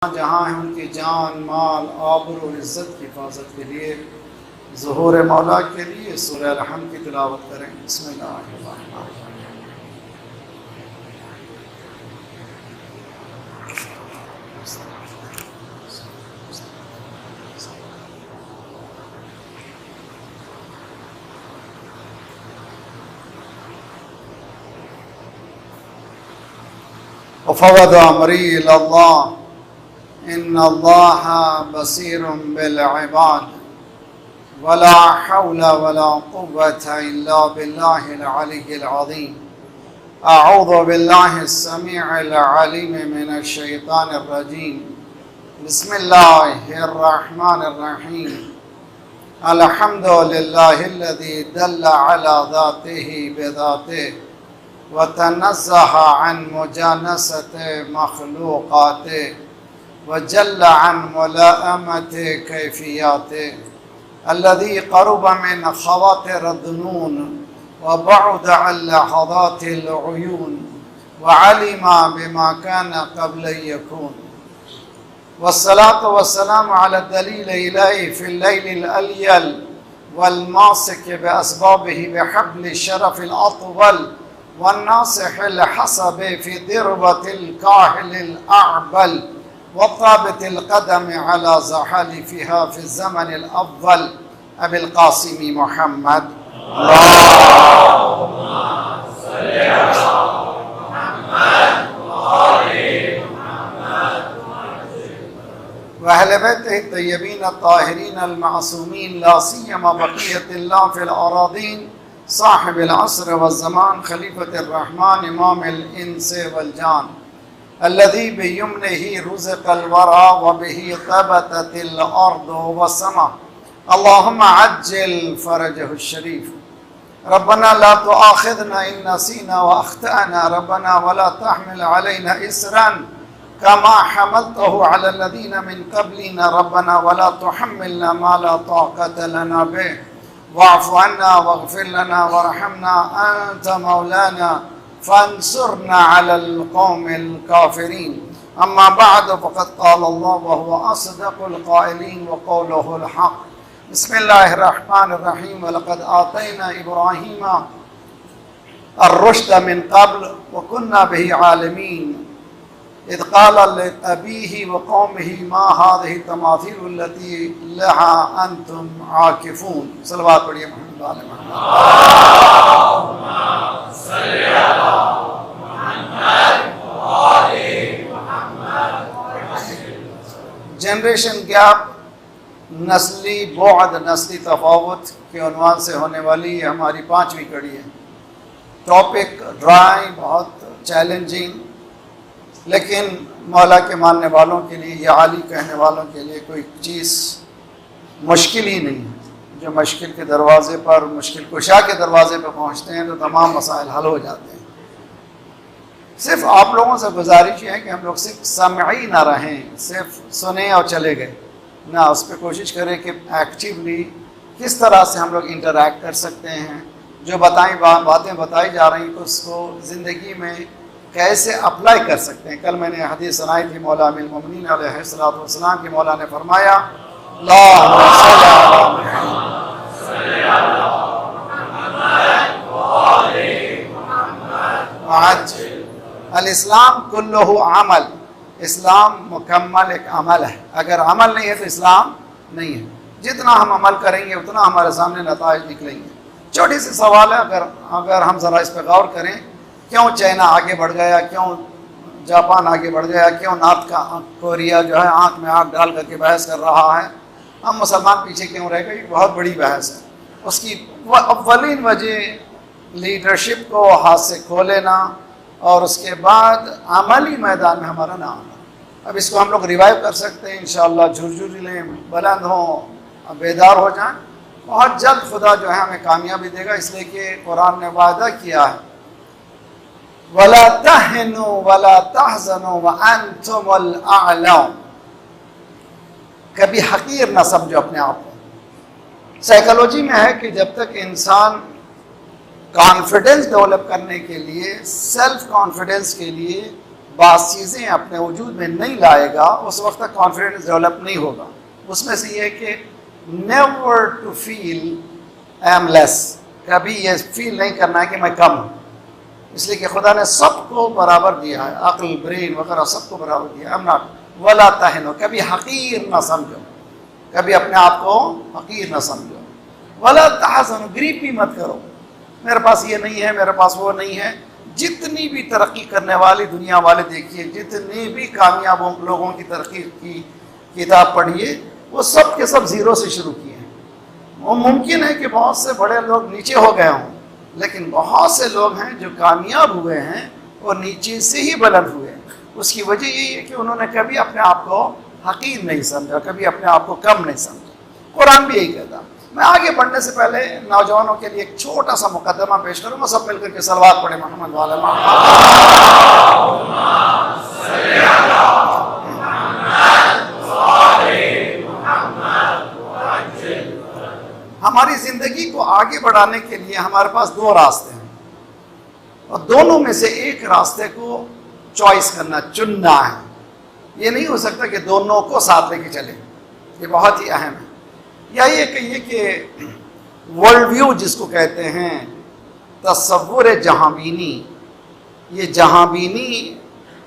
जहाँ है उनकी जान माल आबरू और इज़्ज़त की हिफाजत के लिए ज़ुहूर मौला के लिए सूरह रहम की तिलावत करें। बिस्मिल्लाहिर्रहमानिर्रहीम। वफ़वद अमरी इलल्लाह इन्नल्लाह बसीरुम बिल इबाद वला हौला वला कुव्वता इल्ला बिल्लाहिल अलिय्यिल अज़ीम। अऊज़ु बिल्लाहिस समीइल अलीम मिनश शैतानिर रजीम। बिस्मिल्लाहिर रहमानिर रहीम। अल्हम्दुलिल्लाहिल्लज़ी दल्ला अला ज़ातिही बिज़ातिही व तनज़्ज़हा अन मुजानसति मख़लूक़ातिही व जल्ल अन मुलाअमति कैफ़िय्यातिही अल्लज़ी क़रुब मिन ख़वातिर दुनून व बअद अन लहज़ातिल उयून व अलिमा बिमा कान क़ब्ल यकून। वस्सलातु वस्सलामु अला दलील इलाही फ़िल लैलिल अलियल वल मासिक बिअस्बाबिही बिहब्लिश शरफ़िल अतवल वन्नासिहिल हसब फ़ी दिरवतिल काहिलिल अअबल वताबितिल क़दम अला ज़हालिफ़िहा फ़ी ज़मनिल अव्वल अबिल क़ासिम मुहम्मद। व अहले बैतिही तय्यबीन अत्ताहिरीन अल-मासूमीन ला सियमा बक़ियतुल्लाह फ़िल अरादीन साहिबिल अस्र वज़्ज़मान खलीफतिर रहमान इमामिल इंस वल जान अल्लज़ी बियमनिही रुज़िक़ल वरा व बिही तबततिल अर्दु वस्समा। अल्लाहुम्मा अज्जिल फ़रजहु शरीफ। रब्बना ला तुआखिज़ना इन नसीना व अख़्तअना रब्बना वला तहमिल अलैना इसरन कमा हमलतहु अलल लज़ीना मिन क़ब्लिना रब्बना वला तुहम्मिलना मा ला ताक़त लना बिहि वाफ़ु अन्ना वग़फ़िर लना वरहमना अन्त मौलाना फ़अंसुरना अलल क़ौमिल काफ़िरीन। अम्मा बअद फ़क़द क़ाल अल्लाह व हुवा अस्दक़ुल क़ाइलीन व क़ौलुहुल हक़। बिस्मिल्लाहिर रहमानिर रहीम। व लक़द आतैना इब्राहीमा अर्रुश्द मिन क़ब्ल व कुन्ना बिही आलिमीन। इज़ क़ाल लिअबीही व क़ौमिही मा हाज़िही तमासीलु अल्लती लहा अंतुम आकिफ़ून। सलवात पढ़िए मोहम्मद आले मोहम्मद। जनरेशन गैप, नस्ली बुअद, नस्ली तफावत के उन्वान से होने वाली ये हमारी 5वीं कड़ी है। टॉपिक ड्राई, बहुत चैलेंजिंग, लेकिन मौला के मानने वालों के लिए या आली कहने वालों के लिए कोई चीज़ मुश्किल ही नहीं है। जो मुश्किल के दरवाज़े पर, मुश्किल कुशा के दरवाज़े पर पहुँचते हैं तो तमाम मसाइल हल हो जाते हैं। सिर्फ आप लोगों से गुजारिश है कि हम लोग सिर्फ समई ना रहें, सिर्फ सुने और चले गए ना, उस पर कोशिश करें कि एक्टिवली किस तरह से हम लोग इंटरैक्ट कर सकते हैं। जो बातें बताई जा रही हैं उसको ज़िंदगी में कैसे अप्लाई कर सकते हैं। कल मैंने हदीस सुनाई थी मौला अमीरुल मोमिनीन अलैहिस्सलातु वस्सलाम की। मौला ने फरमाया अल-इस्लाम कुल्लुहु अमल। इस्लाम मुकम्मल एक अमल है। अगर अमल नहीं है तो इस्लाम नहीं है। जितना हम अमल करेंगे उतना हमारे सामने नताइज निकलेंगे। छोटी सी सवाल है, अगर हम ज़रा इस पर गौर करें, क्यों चाइना आगे बढ़ गया, क्यों जापान आगे बढ़ गया, क्यों नॉर्थ कोरिया जो है आँख में आँख डाल करके बहस कर रहा है, हम मुसलमान पीछे क्यों रह गए? बहुत बड़ी बहस है। उसकी अव्वलीन वजह लीडरशिप को हाथ से खो लेना और उसके बाद अमली मैदान में हमारा ना आना। अब इसको हम लोग रिवाइव कर सकते हैं इंशाअल्लाह। झुरझुरिलें बुलंद हों, बेदार हो जाएं, बहुत जल्द खुदा जो है हमें कामयाबी देगा। इसलिए कि कुरान ने वादा किया है वला तहनु वला तहज़नु व अंतुमुल अअलौन। कभी हकीर ना समझो अपने आप को। साइकोलॉजी में है कि जब तक इंसान कॉन्फिडेंस डेवलप करने के लिए, सेल्फ कॉन्फिडेंस के लिए बास चीज़ें अपने वजूद में नहीं लाएगा, उस वक्त तक कॉन्फिडेंस डेवलप नहीं होगा। उसमें से ये है कि never to feel I am less, कभी ये फील नहीं करना है कि मैं कम हूँ, इसलिए कि खुदा ने सबको बराबर दिया है, अक्ल ब्रेन वगैरह सबको बराबर दिया। आई एम नॉट वला तहनो, कभी हकीर ना समझो, कभी अपने आप को हकीर ना समझो। वला तहज़नु, ग्रीप भी मत करो, मेरे पास ये नहीं है, मेरे पास वो नहीं है। जितनी भी तरक्की करने वाली दुनिया वाले देखिए, जितने भी कामयाब लोगों की तरक्की की किताब पढ़िए, वो सब के सब जीरो से शुरू किए हैं। वो मुमकिन है कि बहुत से बड़े लोग नीचे हो गए हों, लेकिन बहुत से लोग हैं जो कामयाब हुए हैं और नीचे से ही बुलंद हुए। उसकी वजह यही है कि उन्होंने कभी अपने आप को हकीर नहीं समझा, कभी अपने आप को कम नहीं समझा। कुरान भी यही कहता। मैं आगे बढ़ने से पहले नौजवानों के लिए एक छोटा सा मुकदमा पेश करूंगा। सब मिलकर के सलवात पढ़े मोहम्मद वाले हमारी ज़िंदगी को आगे बढ़ाने के लिए हमारे पास दो रास्ते हैं, और दोनों में से एक रास्ते को चॉइस करना, चुनना है। ये नहीं हो सकता कि दोनों को साथ लेके चले, ये बहुत ही अहम है। या ये कहिए कि वर्ल्ड व्यू जिसको कहते हैं, तसव्वुर जहांबीनी, ये जहांबीनी,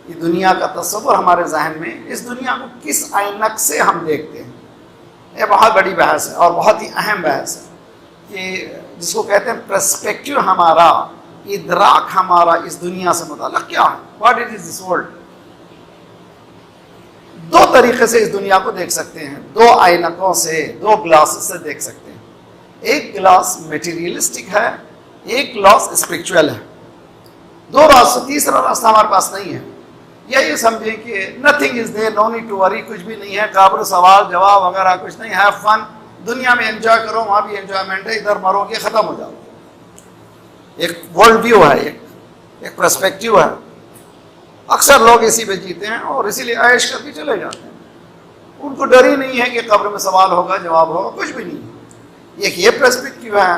ये दुनिया का तसव्वुर हमारे जहन में, इस दुनिया को किस ऐनक से हम देखते हैं, ये बहुत बड़ी बहस है और बहुत ही अहम बहस है कि जिसको कहते हैं पर्सपेक्टिव, हमारा इदराक हमारा इस दुनिया से मुताल्लिक़ क्या है, what it is this world. दो तरीके से इस दुनिया को देख सकते हैं, दो ऐनकों से, दो ग्लासेस से देख सकते हैं। एक ग्लास मटेरियलिस्टिक है, एक ग्लास स्पिरिचुअल है। दो रास्ते, तीसरा रास्ता हमारे पास नहीं है। या ये समझें कि nothing is there, no need to worry, कुछ भी नहीं है, काबर सवाल जवाब वगैरह कुछ नहीं, हैव फन, दुनिया में एंजॉय करो, वहाँ भी एंजॉयमेंट है, इधर मरोगे खत्म हो जाओगे। एक वर्ल्ड व्यू है, एक पर्सपेक्टिव है। अक्सर लोग इसी पे जीते हैं और इसीलिए ऐश करके चले जाते हैं। उनको डर ही नहीं है कि कब्र में सवाल होगा, जवाब होगा, कुछ भी नहीं है। एक ये पर्सपेक्टिव है।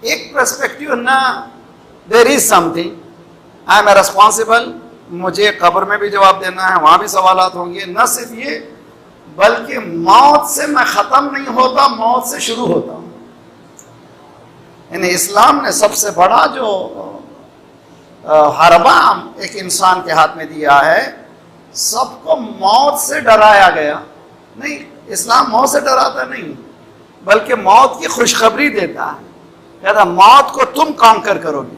एक पर्सपेक्टिव ना, there is something, I am responsible, मुझे कब्र में भी जवाब देना है, वहाँ भी सवालात होंगे। न सिर्फ ये, बल्कि मौत से मैं ख़त्म नहीं होता, मौत से शुरू होता हूँ। यानी इस्लाम ने सबसे बड़ा जो हरबाम एक इंसान के हाथ में दिया है, सबको मौत से डराया गया नहीं। इस्लाम मौत से डराता नहीं, बल्कि मौत की खुशखबरी देता है, कहता मौत को तुम कांकर करोगे।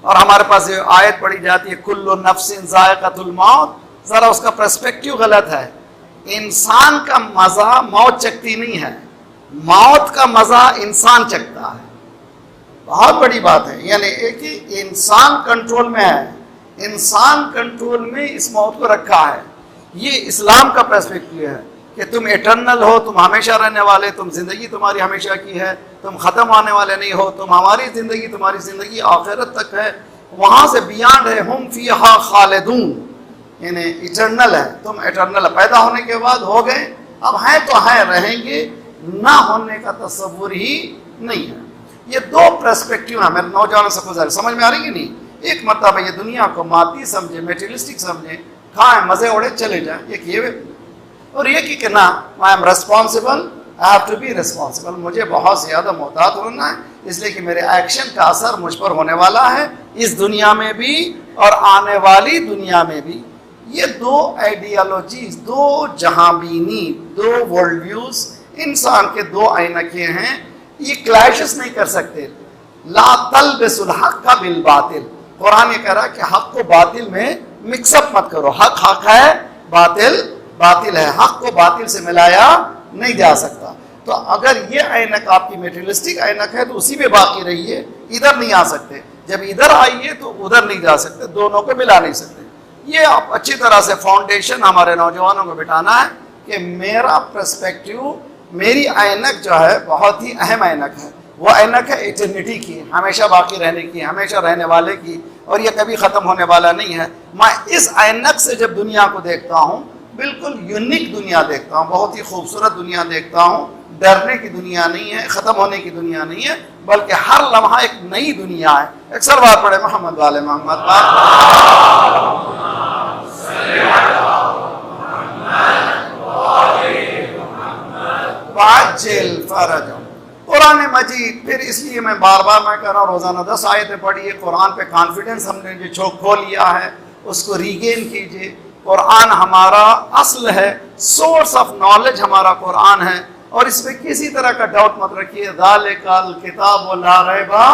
और हमारे पास ये आयत पढ़ी जाती है, कुल्लु नफ्सिन ज़ायक़तुल मौत, जरा उसका पर्सपेक्टिव गलत है। इंसान का मजा मौत चखती नहीं है, मौत का मजा इंसान चखता है। बहुत बड़ी बात है। यानी एक ही इंसान कंट्रोल में है, इंसान कंट्रोल में इस मौत को रखा है। ये इस्लाम का पर्सपेक्टिव है कि तुम इटर्नल हो, तुम हमेशा रहने वाले, तुम जिंदगी तुम्हारी हमेशा की है, तुम खत्म होने वाले नहीं हो, तुम हमारी जिंदगी, तुम्हारी जिंदगी आखिरत तक है, वहां से बियॉन्ड है। हुम फीहा खालिदून, यानी इटर्नल है, तुम इटर्नल, पैदा होने के बाद हो गए, अब हैं तो हैं, रहेंगे, ना होने का तस्वुर ही नहीं है। ये दो पर्सपेक्टिव है। मेरे नौजवानों से गुजारिश, समझ में आ रही है नहीं? एक मतलब है ये दुनिया को मादी समझे, मेटेरियलिस्टिक समझे, खाएं मजे उड़े चले जाए, एक ये। और ये कि ना, I am responsible, I have to be responsible, मुझे बहुत ज़्यादा मोहतात होना है, इसलिए कि मेरे एक्शन का असर मुझ पर होने वाला है, इस दुनिया में भी और आने वाली दुनिया में भी। ये दो आइडियोलॉजीज, दो जहांबीनी, दो वर्ल्ड व्यूज इंसान के दो ऐनके हैं, ये क्लैशेस नहीं कर सकते। ला तलबिसुल हक़्क़ बिल बातिल, कुरान ये कह रहा है कि हक को बातिल में मिक्सअप मत करो। हक हक है, बातिल बातिल है, हक को बातिल से मिलाया नहीं जा सकता। तो अगर ये ऐनक आपकी मेटेरियलिस्टिक ऐनक है तो उसी में बाकी रहिए, इधर नहीं आ सकते। जब इधर आइए तो उधर नहीं जा सकते, दोनों को मिला नहीं सकते। ये आप अच्छी तरह से फाउंडेशन हमारे नौजवानों को बिठाना है कि मेरा पर्सपेक्टिव, मेरी ऐनक जो है बहुत ही अहम ऐनक है। वो ऐनक है इटर्निटी की, हमेशा बाकी रहने की, हमेशा रहने वाले की, और ये कभी ख़त्म होने वाला नहीं है। मैं इस ऐनक से जब दुनिया को देखता हूँ, बिल्कुल यूनिक दुनिया देखता हूँ, बहुत ही खूबसूरत दुनिया देखता हूँ। डरने की दुनिया नहीं है, ख़त्म होने की दुनिया नहीं है, बल्कि हर लम्हा एक नई दुनिया है। एक सरवार पढ़े मोहम्मद वाले मोहम्मद। वअज्जिल फरजहुम। कुरान मजीद, फिर इसलिए मैं बार बार मैं कह रहा हूँ, रोज़ाना 10 आयतें पढ़िए, कुरान पे कॉन्फिडेंस हमने जो छोड़ खो लिया है उसको रीगेन कीजिए। कुरान हमारा असल है, सोर्स ऑफ नॉलेज हमारा कुरान है, और इसमें किसी तरह का डाउट मत रखिए। ज़ालिकल किताबु ला रैबा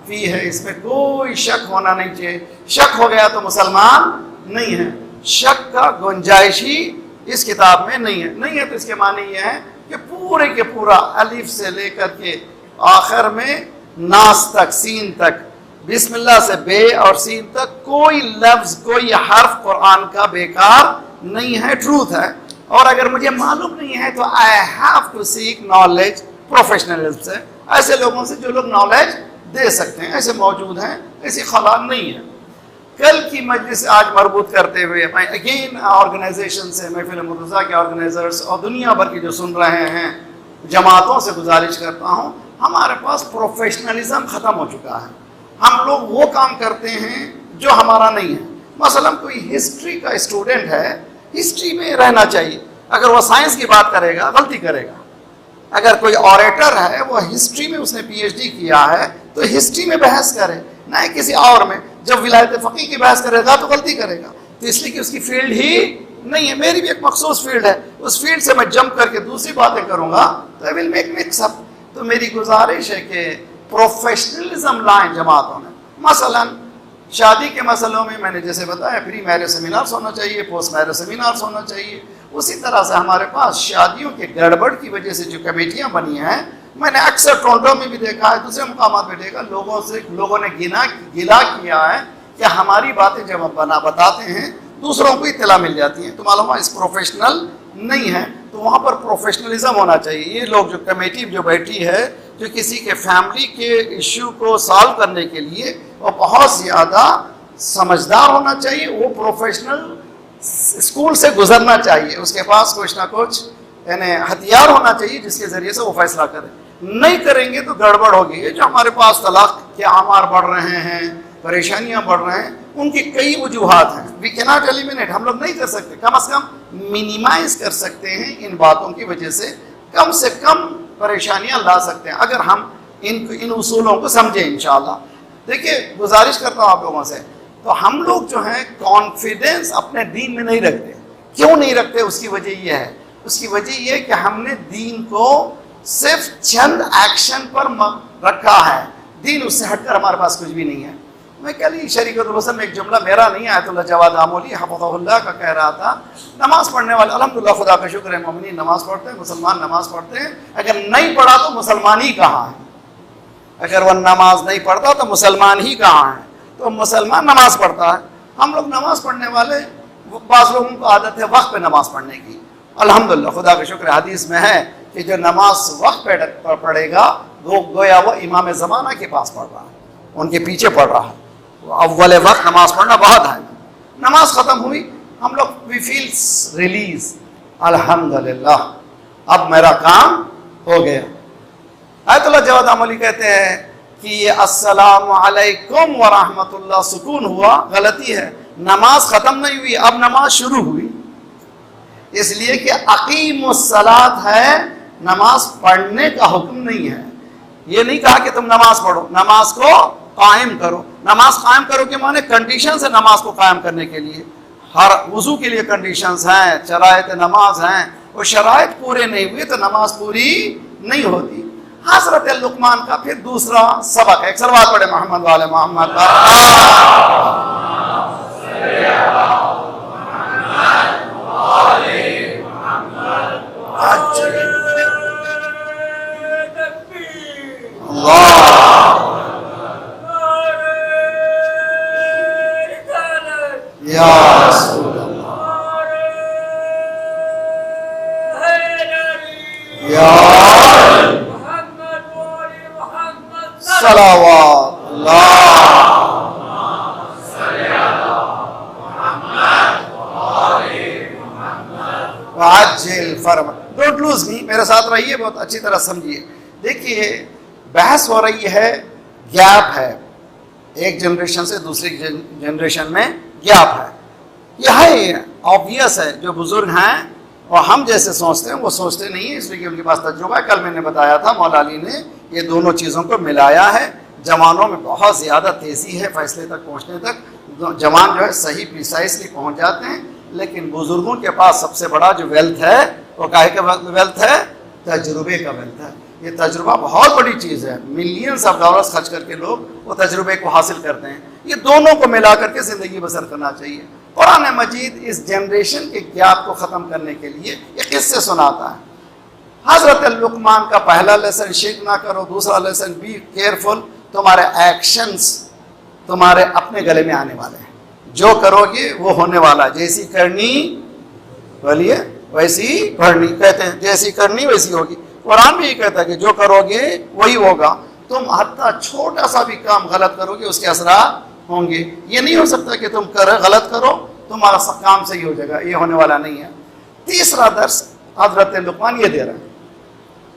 फीह है, इसमें कोई शक होना नहीं चाहिए। शक हो गया तो मुसलमान नहीं है, शक का गुंजाइश ही इस किताब में नहीं है। नहीं है तो इसके माने ये है कि पूरे के पूरा अलिफ से लेकर के आखिर में नास तक, सीन तक, बिस्मिल्लाह से बे और सीन तक कोई लफ्ज, कोई हर्फ कुरान का बेकार नहीं है, ट्रूथ है। और अगर मुझे मालूम नहीं है तो I have to seek knowledge professionalism से, ऐसे लोगों से जो लोग नॉलेज दे सकते हैं, ऐसे मौजूद हैं, ऐसी खला नहीं है। कल की मजलिस आज मरबूत करते हुए मैं अगेन ऑर्गेनाइजेशन से, महफिल मुर्तज़ा के ऑर्गेनाइजर्स और दुनिया भर की जो सुन रहे हैं जमातों से गुजारिश करता हूँ, हमारे पास प्रोफेशनलिज्म ख़त्म हो चुका है। हम लोग वो काम करते हैं जो हमारा नहीं है। मसलन कोई हिस्ट्री का स्टूडेंट है, हिस्ट्री में रहना चाहिए, अगर वो साइंस की बात करेगा गलती करेगा। अगर कोई ऑरेटर है, वो हिस्ट्री में उसने पीएचडी किया है तो हिस्ट्री में बहस करे, ना ही किसी और में। जब विलायत फ़क़ीह की बहस करेगा तो गलती करेगा, तो इसलिए कि उसकी फील्ड ही नहीं है। मेरी भी एक मखसूस फील्ड है, उस फील्ड से मैं जंप करके दूसरी बातें करूंगा तो I will make mix up. तो मेरी गुजारिश है कि प्रोफेशनलिज्म लाएं जमातों में। मसलन शादी के मसलों में मैंने जैसे बताया, प्री मैरिज सेमिनार्स होना चाहिए, पोस्ट मैरिज सेमिनार्स होना चाहिए। उसी तरह से हमारे पास शादियों के गड़बड़ की वजह से जो कमेटियां बनी हैं, मैंने अक्सर टोरंटो में भी देखा है, दूसरे मुकामात में देखा, लोगों ने गिला किया है कि हमारी बातें जब हम बताते हैं दूसरों को इत्तला मिल जाती है, तो मालूम है इस प्रोफेशनल नहीं है। तो वहाँ पर प्रोफेशनलिज्म होना चाहिए। ये लोग जो कमेटी जो बैठी है, जो किसी के फैमिली के इश्यू को सॉल्व करने के लिए वो बहुत ज़्यादा समझदार होना चाहिए, वो प्रोफेशनल स्कूल से गुजरना चाहिए, उसके पास कुछ ना कुछ यानी हथियार होना चाहिए जिसके ज़रिए से वो फैसला करे। नहीं करेंगे तो गड़बड़ होगी। ये जो हमारे पास तलाक के आमार बढ़ रहे हैं, परेशानियां बढ़ रहे हैं, उनकी कई वजूहात हैं। वी कैन नॉट एलिमिनेट, हम लोग नहीं कर सकते, कम से कम मिनिमाइज कर सकते हैं। इन बातों की वजह से कम परेशानियां ला सकते हैं अगर हम इन उसूलों को समझें इंशाअल्लाह। देखिए, गुजारिश करता हूँ आप लोगों से, तो हम लोग जो हैं कॉन्फिडेंस अपने दीन में नहीं रखते। क्यों नहीं रखते? उसकी वजह यह है, उसकी वजह यह कि हमने दीन को सिर्फ चंद एक्शन पर रखा है, दीन उससे हटकर हमारे पास कुछ भी नहीं है। मैं कल ही शरीकतुल वसन में एक जुमला मेरा नहीं, आयतुल्लाह जवाद आमोली हफ़ज़हुल्लाह का कह रहा था, नमाज पढ़ने वाले अल्हम्दुलिल्लाह खुदा का शुक्र है मोमिनीन नमाज पढ़ते हैं, मुसलमान नमाज पढ़ते हैं। अगर नहीं पढ़ा तो मुसलमान ही कहाँ है? अगर वह नमाज नहीं पढ़ता तो मुसलमान ही कहाँ है? तो मुसलमान नमाज पढ़ता है। हम लोग नमाज पढ़ने वाले, बाज़ लोगों को आदत है वक्त पे नमाज पढ़ने की। अल्हम्दुलिल्लाह खुदा का शुक्र हदीस में है कि जो नमाज वक्त पे पढ़ेगा वो गोया वो इमाम ज़माना के पास पढ़ रहा है, उनके पीछे पढ़ रहा है। अव्वल वक्त नमाज पढ़ना बहुत है। नमाज ख़त्म हुई, हम लोग वी फील्स रिलीज, अल्हम्दुलिल्लाह अब मेरा काम हो गया। आयतुल्लाह जवाद आमोली कहते हैं कि ये अस्सलामु अलैकुम व रहमतुल्लाह सुकून हुआ, गलती है। नमाज ख़त्म नहीं हुई, अब नमाज शुरू हुई, इसलिए कि अकीमुस्सलात है, नमाज पढ़ने का हुक्म नहीं है। ये नहीं कहा कि तुम नमाज पढ़ो, नमाज को कायम करो। नमाज कायम करो के माने कंडीशंस है नमाज को कायम करने के लिए। हर वुजू के लिए कंडीशंस हैं, शराइत नमाज हैं, वो शराइत पूरे नहीं हुए तो नमाज पूरी नहीं होती। हज़रत लुक़मान का फिर दूसरा सबक है। एक सलवात पढ़े मोहम्मद वाले मोहम्मद। या रसूल अल्लाह, या सलावत वअज्जिल फरमा। डोंट लूज मी, मेरे साथ रहिए, बहुत अच्छी तरह समझिए। देखिए, बहस हो रही है, गैप है, एक जनरेशन से दूसरी जनरेशन में गैप है। यह है ऑब्वियस है, जो बुजुर्ग हैं और हम जैसे सोचते हैं वो सोचते नहीं है, इसलिए कि उनके पास तजुर्बा है। कल मैंने बताया था मौला अली ने ये दोनों चीज़ों को मिलाया है। जवानों में बहुत ज़्यादा तेज़ी है फैसले तक पहुँचने तक, जवान जो है सही प्रिसाइसली पहुँच जाते हैं, लेकिन बुज़ुर्गों के पास सबसे बड़ा जो वेल्थ है वो काहे का वेल्थ है? तजुर्बे का वेल्थ है। ये तजुर्बा बहुत बड़ी चीज़ है। मिलियंस ऑफ डॉलर्स खर्च करके लोग वो तजुर्बे को हासिल करते हैं। ये दोनों को मिला करके ज़िंदगी बसर करना चाहिए। कुरान मजीद इस जनरेशन के गैप को ख़त्म करने के लिए ये किस्से सुनाता है। हज़रत लुकमान का पहला लेसन, शिर्क ना करो। दूसरा लेसन, बी केयरफुल, तुम्हारे एक्शंस तुम्हारे अपने गले में आने वाले हैं। जो करोगे वो होने वाला, जैसी करनी बोलिए वैसी भरनी। कहते हैं जैसी करनी वैसी होगी। कुरान भी ये कहता है कि जो करोगे वही होगा। तुम हत्ता छोटा सा भी काम गलत करोगे उसके असरात होंगे। ये नहीं हो सकता कि तुम गलत करो तुम्हारा सब काम सही हो जाएगा, ये होने वाला नहीं है। तीसरा दर्स हज़रत लुकमान ये दे रहे हैं,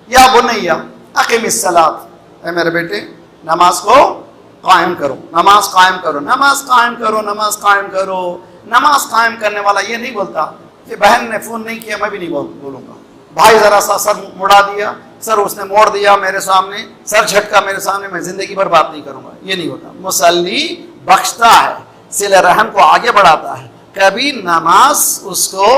या बुनैया अक़िमिस सलात, ऐ मेरे बेटे नमाज को कायम करो, नमाज कायम करो, नमाज कायम करो, नमाज कायम करो। नमाज कायम करने वाला ये नहीं बोलता कि बहन ने फ़ोन नहीं किया मैं भी नहीं बोलूँगा, भाई ज़रा सा सर मुड़ा दिया, सर उसने मोड़ दिया मेरे सामने, सर झटका मेरे सामने, मैं ज़िंदगी भर बात नहीं करूँगा, ये नहीं होता। मुसल्ली बख्शता है, सिले रहम को आगे बढ़ाता है। कभी नमाज उसको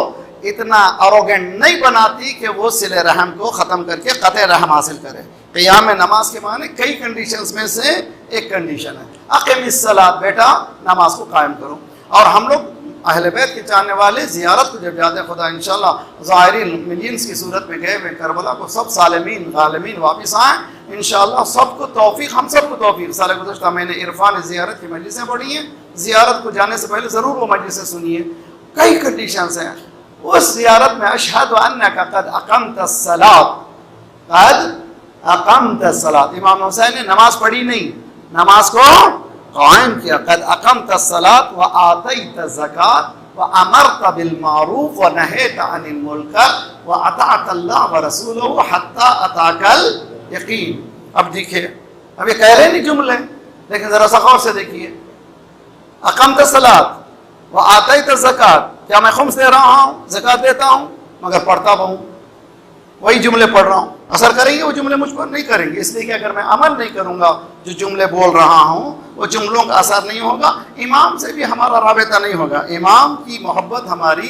इतना अरोगेंट नहीं बनाती कि वो सिले रहम को ख़त्म करके क़त्ए रहम हासिल करे। क़ियाम नमाज के माने कई कंडीशंस में से एक कंडीशन है अक़िमिस सलात, बेटा नमाज को कायम करो। और हम लोग अहले बैत के चाहने वाले ज़ियारत को जब जाते खुदा इंशाअल्लाह ज़ाहिरीन मिलियंस की सूरत में गए हुए करबला को सब सालिमीन गालिमीन वापस आए इंशाअल्लाह। सबको तौफीक, हम सबको तौफीक। साल गुज़श्ता मैंने इरफान ज़ियारत की मजलिसें पढ़ी हैं, ज़ियारत को जाने से पहले ज़रूर वो मजलिसें सुनिए। कई कंडीशंस हैं उस ज़ियारत में। अशहदु अन्नका क़द अक़मतस सलात, क़द अक़मतस सलात। इमाम हुसैन ने नमाज पढ़ी नहीं, नमाज को कायम किया। क़द अक़मतस सलात व आतैतज़ ज़कात व अमरत बिल मारूफ व नहैत अनिल मुनकर व अताअतल्लाह व रसूलहु हत्ता अताकल यकीन। अब देखिए, अब ये कह रहे नहीं जुमले, लेकिन ज़रा सा गौर से देखिए। अक़मतस सलात व आतैतज़ ज़कात, क्या मैं खुम्स दे रहा हूँ, ज़कात देता हूँ, मगर पढ़ता हूँ, वही जुमले पढ़ रहा हूँ। असर करेंगे वो जुमले मुझ पर? नहीं करेंगे। इसलिए कि अगर मैं अमल नहीं करूँगा जो जुमले बोल रहा हूँ वो जुमलों का असर नहीं होगा, इमाम से भी हमारा राबता नहीं होगा। इमाम की मोहब्बत हमारी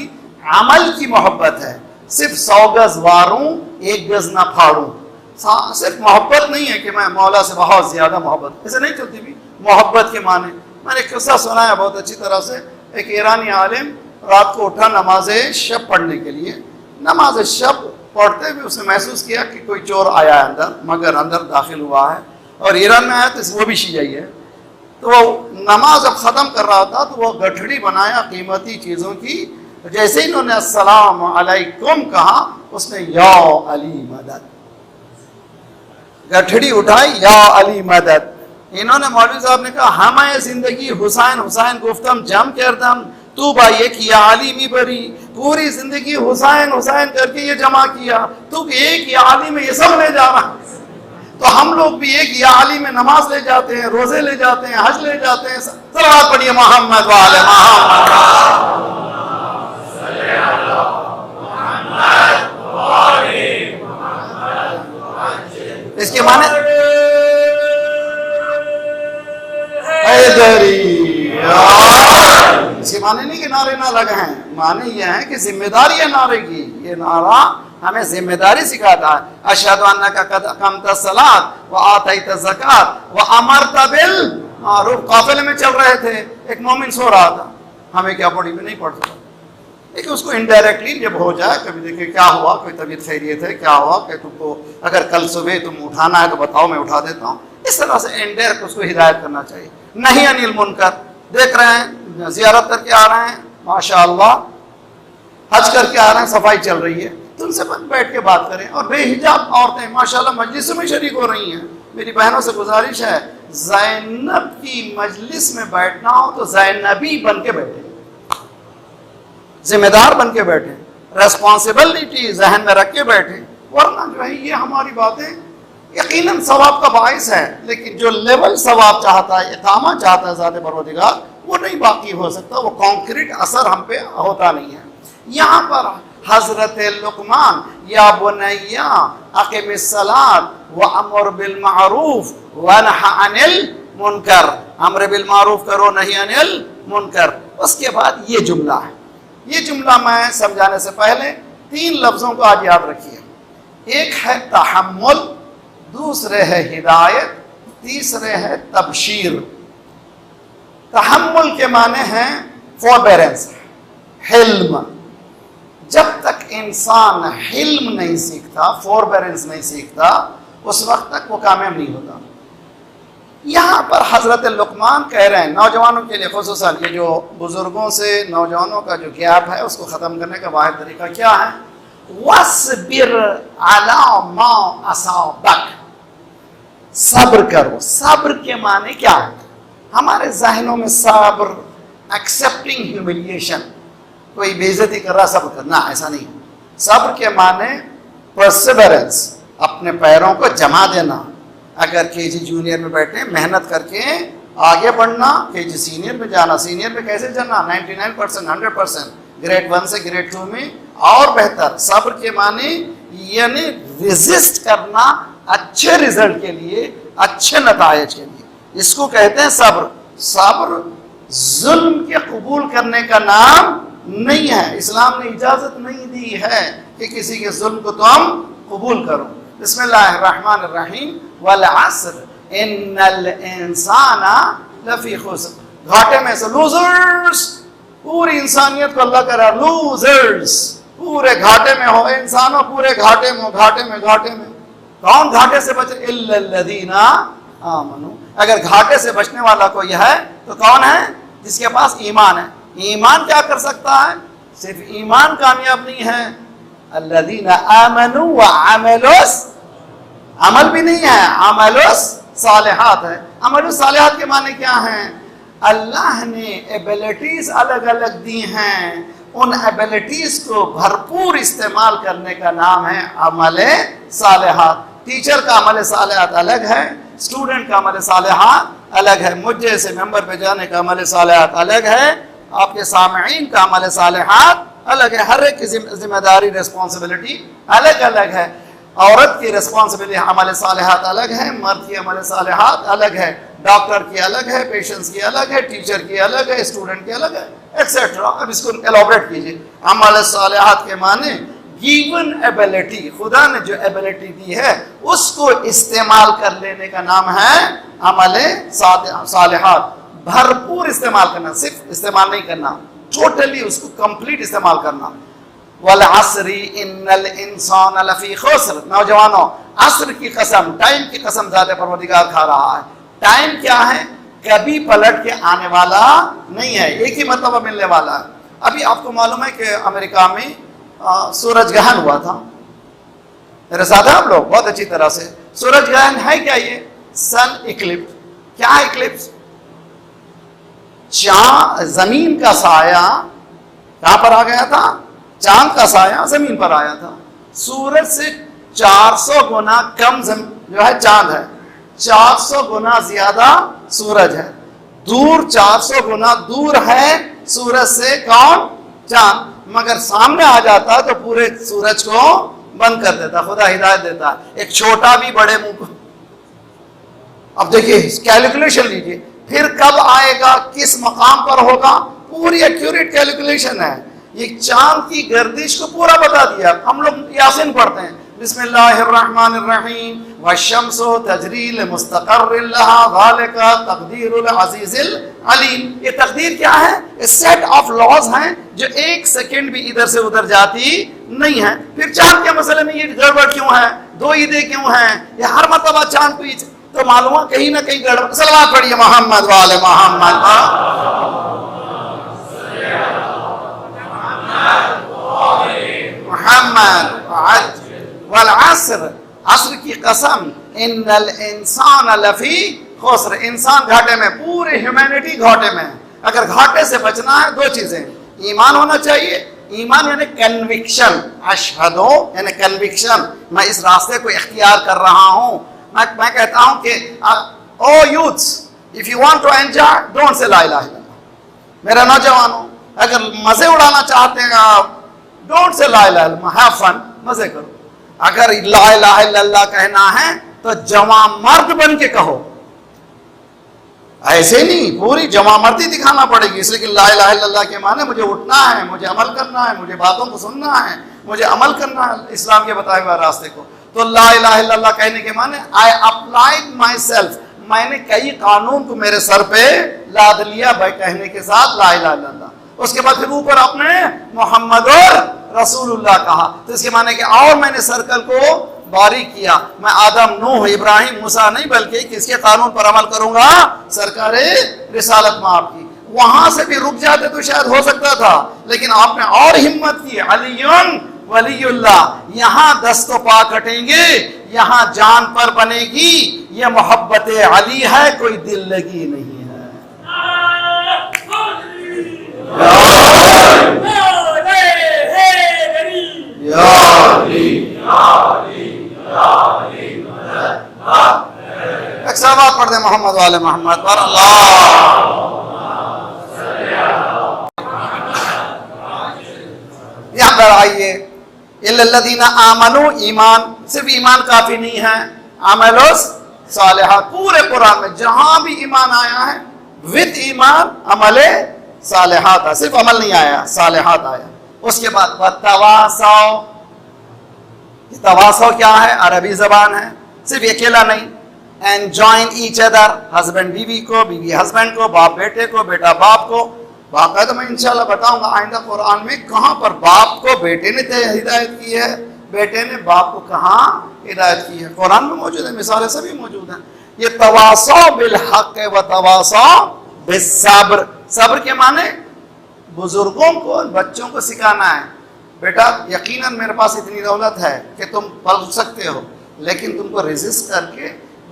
अमल की मोहब्बत है। सिर्फ 100 गज़ वारूँ 1 गज़ ना फाड़ूँ, सिर्फ मोहब्बत नहीं है कि मैं मौला से बहुत ज़्यादा मोहब्बत, ऐसे नहीं चलती भी मोहब्बत के माने। मैंने किस्सा सुना है बहुत अच्छी तरह से। एक ईरानी आलिम रात को उठा नमाज शब पढ़ने के लिए। नमाज शब पढ़ते हुए उसने महसूस किया कि कोई चोर आया है अंदर, मगर अंदर दाखिल हुआ है और ईरान में आया तो वो भी शियाई है। तो वो नमाज जब ख़त्म कर रहा था तो वो गठड़ी बनाया कीमती चीज़ों की। जैसे ही इन्होंने अस्सलाम अलैकुम कहा उसने या अली मदद, गठड़ी उठाई, या अली मदद। इन्होंने मौलवी साहब ने कहा हमें ज़िंदगी हुसैन हुसैन गुफ्तम जम करदम तू भाई एक या आली मी बरी, पूरी जिंदगी हुसैन हुसैन करके ये जमा किया, तू एक या आली में ये सब ले जा रहा। तो हम लोग भी एक या आली में नमाज ले जाते हैं, रोजे ले जाते हैं, हज ले जाते हैं। सलावत पढ़िए मोहम्मद वाले मोहम्मद। इसके माने इसके माने नहीं कि नारे ना लगे हैं, माने ये है कि जिम्मेदारी है नारे की। ये नारा हमें जिम्मेदारी सिखाता है। अशहदु अन्नका क़द अक़मतस सलात व आतैतज़ ज़कात व अमरत बिल मारूफ। काफिले में चल रहे थे, एक मोमिन सो रहा था, हमें क्या पड़ी में नहीं पढ़ सकता, लेकिन उसको इनडायरेक्टली जब हो जाए, कभी देखिए क्या हुआ, कोई तबीयत खैरियत है, क्या हुआ कि तुमको अगर कल सुबह तुम उठाना है तो बताओ मैं उठा देता हूँ। इस तरह से इनडायरेक्ट उसको हिदायत करना चाहिए। नहीं अनिल मुनकर, देख रहे हैं ज़ियारत करके आ रहे हैं, माशाअल्लाह हज करके आ रहे हैं, सफाई चल रही है, तो उनसे बैठ के बात करें। और बेहिजाब औरतें माशाअल्लाह मजलिस में शरीक हो रही हैं। मेरी बहनों से गुजारिश है, ज़ैनब की मजलिस में बैठना हो तो ज़ैनबी बन के बैठे, जिम्मेदार बन के बैठे, रेस्पॉन्सिबिलिटी जहन में रख के बैठे। वरना जो है ये हमारी बातें यकीनन सवाब का बाइस है, लेकिन जो लेवल सवाब चाहता है, इकामा चाहता है ज़ात परवरदिगार, वो नहीं बाकी हो सकता, वो कॉन्क्रीट असर हम पे होता नहीं है। यहाँ पर हजरत लुकमान या बुनैया अक़िमिस्सलात व अमर बिल मारूफ व नहा अनिल मुनकर, अम्र बिल मारूफ करो नहीं अनिल मुनकर। उसके बाद ये जुमला है। ये जुमला मैं समझाने से पहले 3 लफ्जों को आज याद रखिए। एक है तहम्मुल, दूसरे है हिदायत, तीसरे है तबशीर। तहम्मुल के माने हैं फॉरबेरेंस, हिल्म। जब तक इंसान हिल्म नहीं सीखता, फॉरबेरेंस नहीं सीखता, उस वक्त तक वो कामयाब नहीं होता। यहाँ पर हजरत लुकमान कह रहे हैं नौजवानों के लिए, खुसूसन ये जो बुजुर्गों से नौजवानों का जो गैप है उसको ख़त्म करने का वाहिद तरीका क्या है? वस्बिर अला मा असाबक, सब्र करो। सब्र के माने क्या है? हमारे जहनों में सब्र एक्सेप्टिंग ह्यूमिलिएशन, कोई बेइज्जती कर रहा सब्र करना, ऐसा नहीं। सब्र के माने परसिवरेंस, अपने पैरों को जमा देना। अगर केजी जूनियर में बैठे मेहनत करके आगे बढ़ना, केजी सीनियर में जाना, सीनियर में कैसे जाना 99%, 100%, ग्रेड 1 से ग्रेड 2 में और बेहतर। सब्र के माने यानी रेजिस्ट करना अच्छे रिजल्ट के लिए, अच्छे नतायज के लिए, इसको कहते हैं सब्र। सब्र जुल्म के कबूल करने का नाम नहीं है। इस्लाम ने इजाजत नहीं दी है कि किसी के जुल्म को तुम कबूल करो। बिस्मिल्लाहिर्रहमानिर्रहीम, वल अस्र इन्नल इंसाना लफी खुस्र। घाटे में से लूजर्स, पूरी इंसानियत को अल्लाह करा लूजर्स, पूरे घाटे में हो इंसानों, पूरे घाटे में, घाटे में, घाटे में। कौन घाटे से बचे? इल्लल्लज़ीना आमनू। अगर घाटे से बचने वाला कोई है तो कौन है? जिसके पास ईमान है। ईमान क्या कर सकता है? सिर्फ ईमान कामयाब नहीं है, अल्लज़ीना आमनू व अमलुस, अमल भी नहीं है, अमलुस सालिहात है। अमलुस सालिहात के माने क्या है? अल्लाह ने एबिलिटीज अलग अलग दी हैं, उन एबिलिटीज को भरपूर इस्तेमाल करने का नाम है अमल सालिहात। टीचर का अमल सालिहात अलग है, स्टूडेंट का अमल सालिहात अलग है, मुझ जैसे मेंबर पे जाने का अमल सालिहात अलग है, आपके सामईन का अमल सालिहात अलग है। हर एक की जिम्मेदारी, रिस्पॉन्सिबिलिटी अलग अलग है। औरत की रिस्पॉन्सिबिलिटी अमल सालिहात अलग है, मर्द की अमल सालिहात अलग है, डॉक्टर की अलग है, पेशेंट्स की अलग है, टीचर की अलग है, स्टूडेंट की अलग है, एक्सेट्रा। अब इसको एलॉबरेट कीजिए। अमल सालिहात के माने गिवन एबिलिटी, खुदा ने जो एबिलिटी दी है उसको इस्तेमाल कर लेने का नाम है अमल सालिहात। भरपूर इस्तेमाल करना, सिर्फ इस्तेमाल नहीं करना, टोटली उसको कंप्लीट इस्तेमाल करना। वल अस्री इन्नल इंसान लफी खुस्र। नौजवानों, अस्र की कसम, टाइम की कसम ज़ाते परवरदिगार खा रहा है। टाइम क्या है? कभी पलट के आने वाला नहीं है, एक ही मरतबा मिलने वाला है। अभी आपको मालूम है कि अमेरिका में सूरज ग्रहण हुआ था। मेरे साथ हैं आप लोग बहुत अच्छी तरह से। सूरज ग्रहण है क्या? ये सन इक्लिप्स। क्या है इक्लिप्स? जमीन का साया कहां पर आ गया था? चांद का साया जमीन पर आया था। सूरज से 400 गुना कम जो है चांद है, 400 गुना ज्यादा सूरज है। दूर 400 गुना दूर है सूरज से कौन? चांद। मगर सामने आ जाता तो पूरे सूरज को बंद कर देता। खुदा हिदायत देता, एक छोटा भी बड़े मुंह को। अब देखिए, कैलकुलेशन लीजिए, फिर कब आएगा, किस मकाम पर होगा, पूरी एक्यूरेट कैलकुलेशन है। ये चांद की गर्दिश को पूरा बता दिया। हम लोग यासीन पढ़ते हैं, बिस्मिल्लाहिर्रहमानिर्रहीम, वश्शम्सु तजरी लिमुस्तक़र्रिन लहा, ज़ालिका तक़दीरुल अज़ीज़िल अलीम। ये तकदीर क्या है? सेट ऑफ लॉज हैं जो एक सेकंड भी इधर से उधर जाती नहीं है। फिर चांद के मसले में ये गड़बड़ क्यों है? 2 ईदें क्यों हैं? ये हर मरतबा चांद को तो मालूम है कहीं ना कहीं गड़बड़। सलवात पढ़िए मोहम्मद वाले मोहम्मद। वल अस्र, अस्र की कसम, इन्नल इंसान लफी खुस्र। इंसान घाटे में, पूरी ह्यूमैनिटी घाटे में। अगर घाटे से बचना है 2 चीजें, ईमान होना चाहिए। ईमान यानी कन्विक्शन, अशहदो यानी कन्विक्शन, मैं इस रास्ते को इख्तियार कर रहा हूं। मैं कहता हूं कि O youths, if you want to enjoy don't say ला इलाहा इल्लल्लाह। मेरे नौजवानों, अगर मजे उड़ाना चाहते हैं आप, डोंट से ला इलाहा इल्लल्लाह, हैव फन, मजे करो। अगर ला इलाहा इल्लल्लाह कहना है तो जमा मर्द बन के कहो, ऐसे नहीं पूरी जमा मर्दी दिखाना पड़ेगी। इसलिए कि ला इलाहा इल्लल्लाह के माने मुझे उठना है, मुझे अमल करना है, मुझे बातों को सुनना है, मुझे अमल करना है इस्लाम के बताए हुए रास्ते को। तो ला इलाहा इल्लल्लाह कहने के माने आई अप्लाइड माई सेल्फ, मैंने कई कानून को मेरे सर पे लाद लिया भाई कहने के साथ ला इलाहा इल्लल्लाह। उसके बाद फिर ऊपर आपने मोहम्मद और रसूलुल्लाह कहा, तो इसके माने कि और मैंने सर्कल को बारीक किया, मैं आदम, नूह, इब्राहिम, मूसा नहीं बल्कि किसके कानून पर अमल करूंगा, सरकारे रिसालत में आपकी। वहां से भी रुक जाते तो शायद हो सकता था, लेकिन आपने और हिम्मत की, अलीयुन वलीयुल्लाह, यहाँ दस्तो पा कटेंगे, यहाँ जान पर बनेगी, ये मोहब्बत अली है, कोई दिल लगी नहीं है। एक सलावत पढ़ दे मोहम्मद वाले मोहम्मद पर। अल्लाह यहाँ पर आइए, इल्लल्लज़ीना आमनू, ईमान, सिर्फ ईमान काफी नहीं है, अमलोस सालिहात। पूरे कुरान में जहां भी ईमान आया है विद ईमान अमले सालिहात है, सिर्फ अमल नहीं आया, सालिहात आया। उसके बाद तवासौ, तवासौ क्या है, अरबी जबान है, सिर्फ अकेला नहीं, and join each other, husband बीवी को, बीवी हस्बैंड को, बाप बेटे को, बेटा बाप को। बाकायदा मैं इंशाल्लाह बताऊंगा आइंदा कुरान में कहां पर बाप को बेटे ने हिदायत की है, बेटे ने बाप को कहां हिदायत की है, कुरान में मौजूद है, मिसालें सभी मौजूद हैं। ये तवासौ बिल हक व तवासौ बिस सब्र, सब्र के माने बुजुर्गों को बच्चों को सिखाना है, बेटा यकीनन मेरे पास इतनी दौलत है कि तुम पल सकते हो, लेकिन तुमको रेजिस्ट करके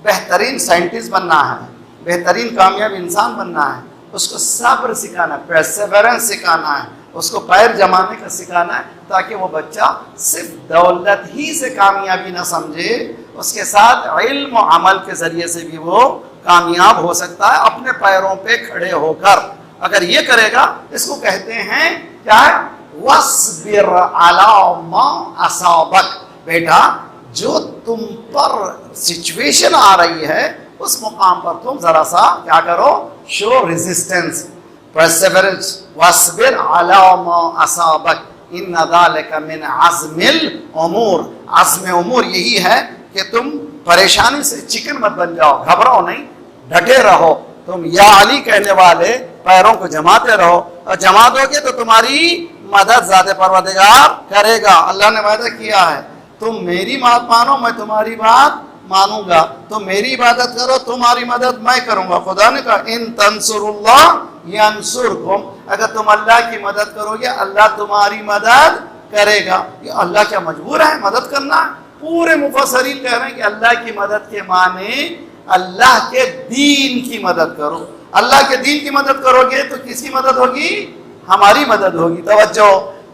बेहतरीन साइंटिस्ट बनना है, बेहतरीन कामयाब इंसान बनना है, उसको सब्र सिखाना है, परसेवरेंस सिखाना है, उसको पैर जमाने का सिखाना है, ताकि वो बच्चा सिर्फ दौलत ही से कामयाबी ना समझे, उसके साथ इल्म और अमल के जरिए से भी वो कामयाब हो सकता है अपने पैरों पे खड़े होकर। अगर ये करेगा, इसको कहते हैं क्या, वस्बिर अला मा असाबक, बेटा जो तुम पर सिचुएशन आ रही है उस मुकाम पर तुम जरा सा क्या करो, शो रेजिस्टेंस, परसेवरेंस, वस्बिर अला मा असाबक इन्ना ज़ालिका मिन अज़्मिल उमूर। अज़्म उमूर यही है कि तुम परेशानी से चिकन मत बन जाओ, घबराओ नहीं, डटे रहो, तुम या अली कहने वाले पैरों को जमाते रहो, और जमा दोगे तो तुम्हारी मदद ज़ाते परवरदिगार करेगा। अल्लाह ने वादा किया है, तुम मेरी बात मानो, मैं तुम्हारी बात मानूंगा, तुम मेरी इबादत करो, तुम्हारी मदद मैं करूंगा। खुदा ने कहा इन तंसुरुल्लाह यंसुरकुम, अगर तुम अल्लाह की मदद करोगे अल्लाह तुम्हारी मदद करेगा। ये अल्लाह क्या मजबूर है मदद करना? पूरे मुफस्सिरीन कह रहे हैं कि अल्लाह की मदद के माने अल्लाह के दीन की मदद करो। अल्लाह के दीन की मदद करोगे तो किसकी मदद होगी? हमारी मदद होगी। तवज्जो,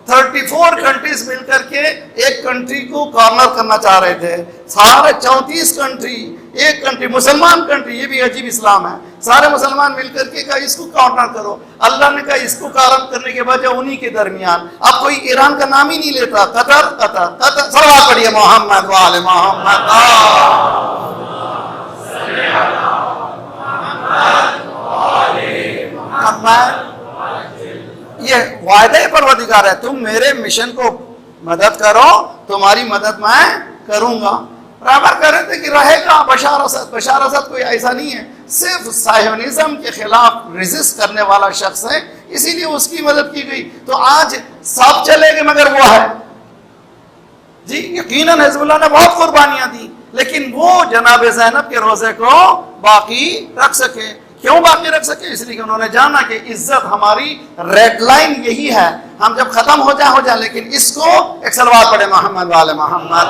34 कंट्रीज मिलकर के एक कंट्री को कॉर्नर करना चाह रहे थे, सारे 34 कंट्री, एक कंट्री मुसलमान कंट्री, ये भी अजीब इस्लाम है, सारे मुसलमान मिलकर के कहा इसको कॉर्नर करो। अल्लाह ने कहा इसको कॉर्नर करने के बाद उन्हीं के दरमियान, अब कोई ईरान का नाम ही नहीं लेता, कतर कतर कतर। सलवात पढ़िए मोहम्मद वाले मोहम्मद। ये वायदे परवरदिगार है, तुम मेरे मिशन को मदद करो, तुम्हारी मदद मैं करूंगा। बराबर कह रहे थे कि रहेगा बशार असद। बशार असद कोई ऐसा नहीं है, सिर्फ सायोनिज्म के खिलाफ रेजिस्ट करने वाला शख्स है, इसीलिए उसकी मदद की गई। तो आज सब चलेंगे मगर वो है जी, यकीनन हिजबुल्लाह ने बहुत कुर्बानियां दी, लेकिन वो जनाब ज़ैनब के रोजे को बाकी रख सके। क्यों बाकी रख सके? इसलिए कि उन्होंने जाना कि इज्जत हमारी रेड लाइन यही है, हम जब खत्म हो जाए, लेकिन इसको एक सलवात पढ़े मोहम्मद वाले मोहम्मद।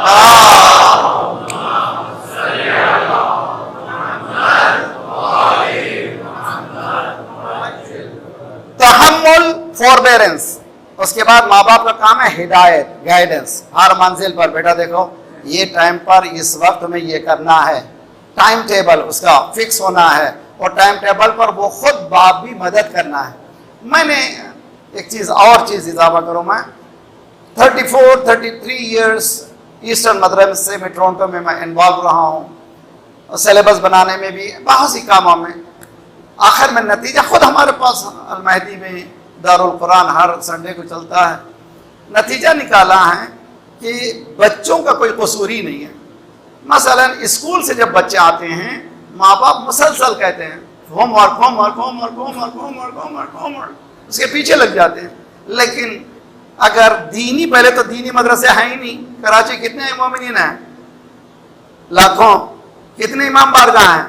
तहम्मुल, फोरबेरेंस। उसके बाद माँ बाप का काम है हिदायत, गाइडेंस। हर मंजिल पर बेटा देखो ये टाइम पर इस वक्त में ये करना है, टाइम टेबल उसका फिक्स होना है, और टाइम टेबल पर वो खुद बाप भी मदद करना है। मैंने एक चीज़ और चीज़ इजाफा करूँ मैं, 34-33 ईयर्स ईस्टर्न मदरसे में टोरंटो में मैं इन्वॉल्व रहा हूँ, और सिलेबस बनाने में भी बहुत सी कामों में। आखिर में नतीजा खुद हमारे पास अल महदी में दारुल कुरान हर संडे को चलता है, नतीजा निकाला है कि बच्चों का कोई कसूर ही नहीं है। मसलन स्कूल से जब बच्चे आते हैं, माँ बाप मुसलसल कहते हैं homework homework homework homework homework homework homework, उसके पीछे लग जाते हैं। लेकिन अगर दीनी, पहले तो दीनी मदरसे हैं ही नहीं। कराची कितने मोमिनीन हैं? लाखों। कितने इमाम बारगाह हैं?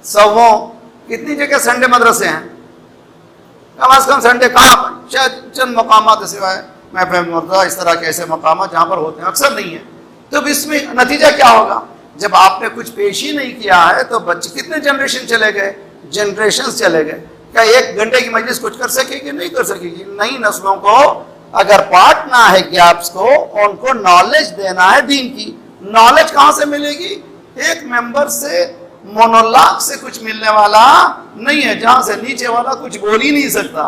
सौों। कितनी जगह संडे मदरसे हैं? कम अज कम संडे कहाँ पर? शायद चंद मकामात सिवाय महफिल इस तरह के ऐसे मकामात जहाँ पर होते हैं, अक्सर नहीं है। तो इसमें नतीजा क्या होगा? जब आपने कुछ पेश ही नहीं किया है तो बच्चे, कितने जनरेशन चले गए, जनरेशन चले गए। क्या 1 घंटे की मजलिस कुछ कर सकेगी? नहीं कर सकेगी। नई नस्लों को अगर बांटना है गैप्स को, उनको नॉलेज देना है दीन की। नॉलेज कहाँ से मिलेगी? एक मेंबर से, मोनोलॉग से कुछ मिलने वाला नहीं है, जहां से नीचे वाला कुछ बोल ही नहीं सकता।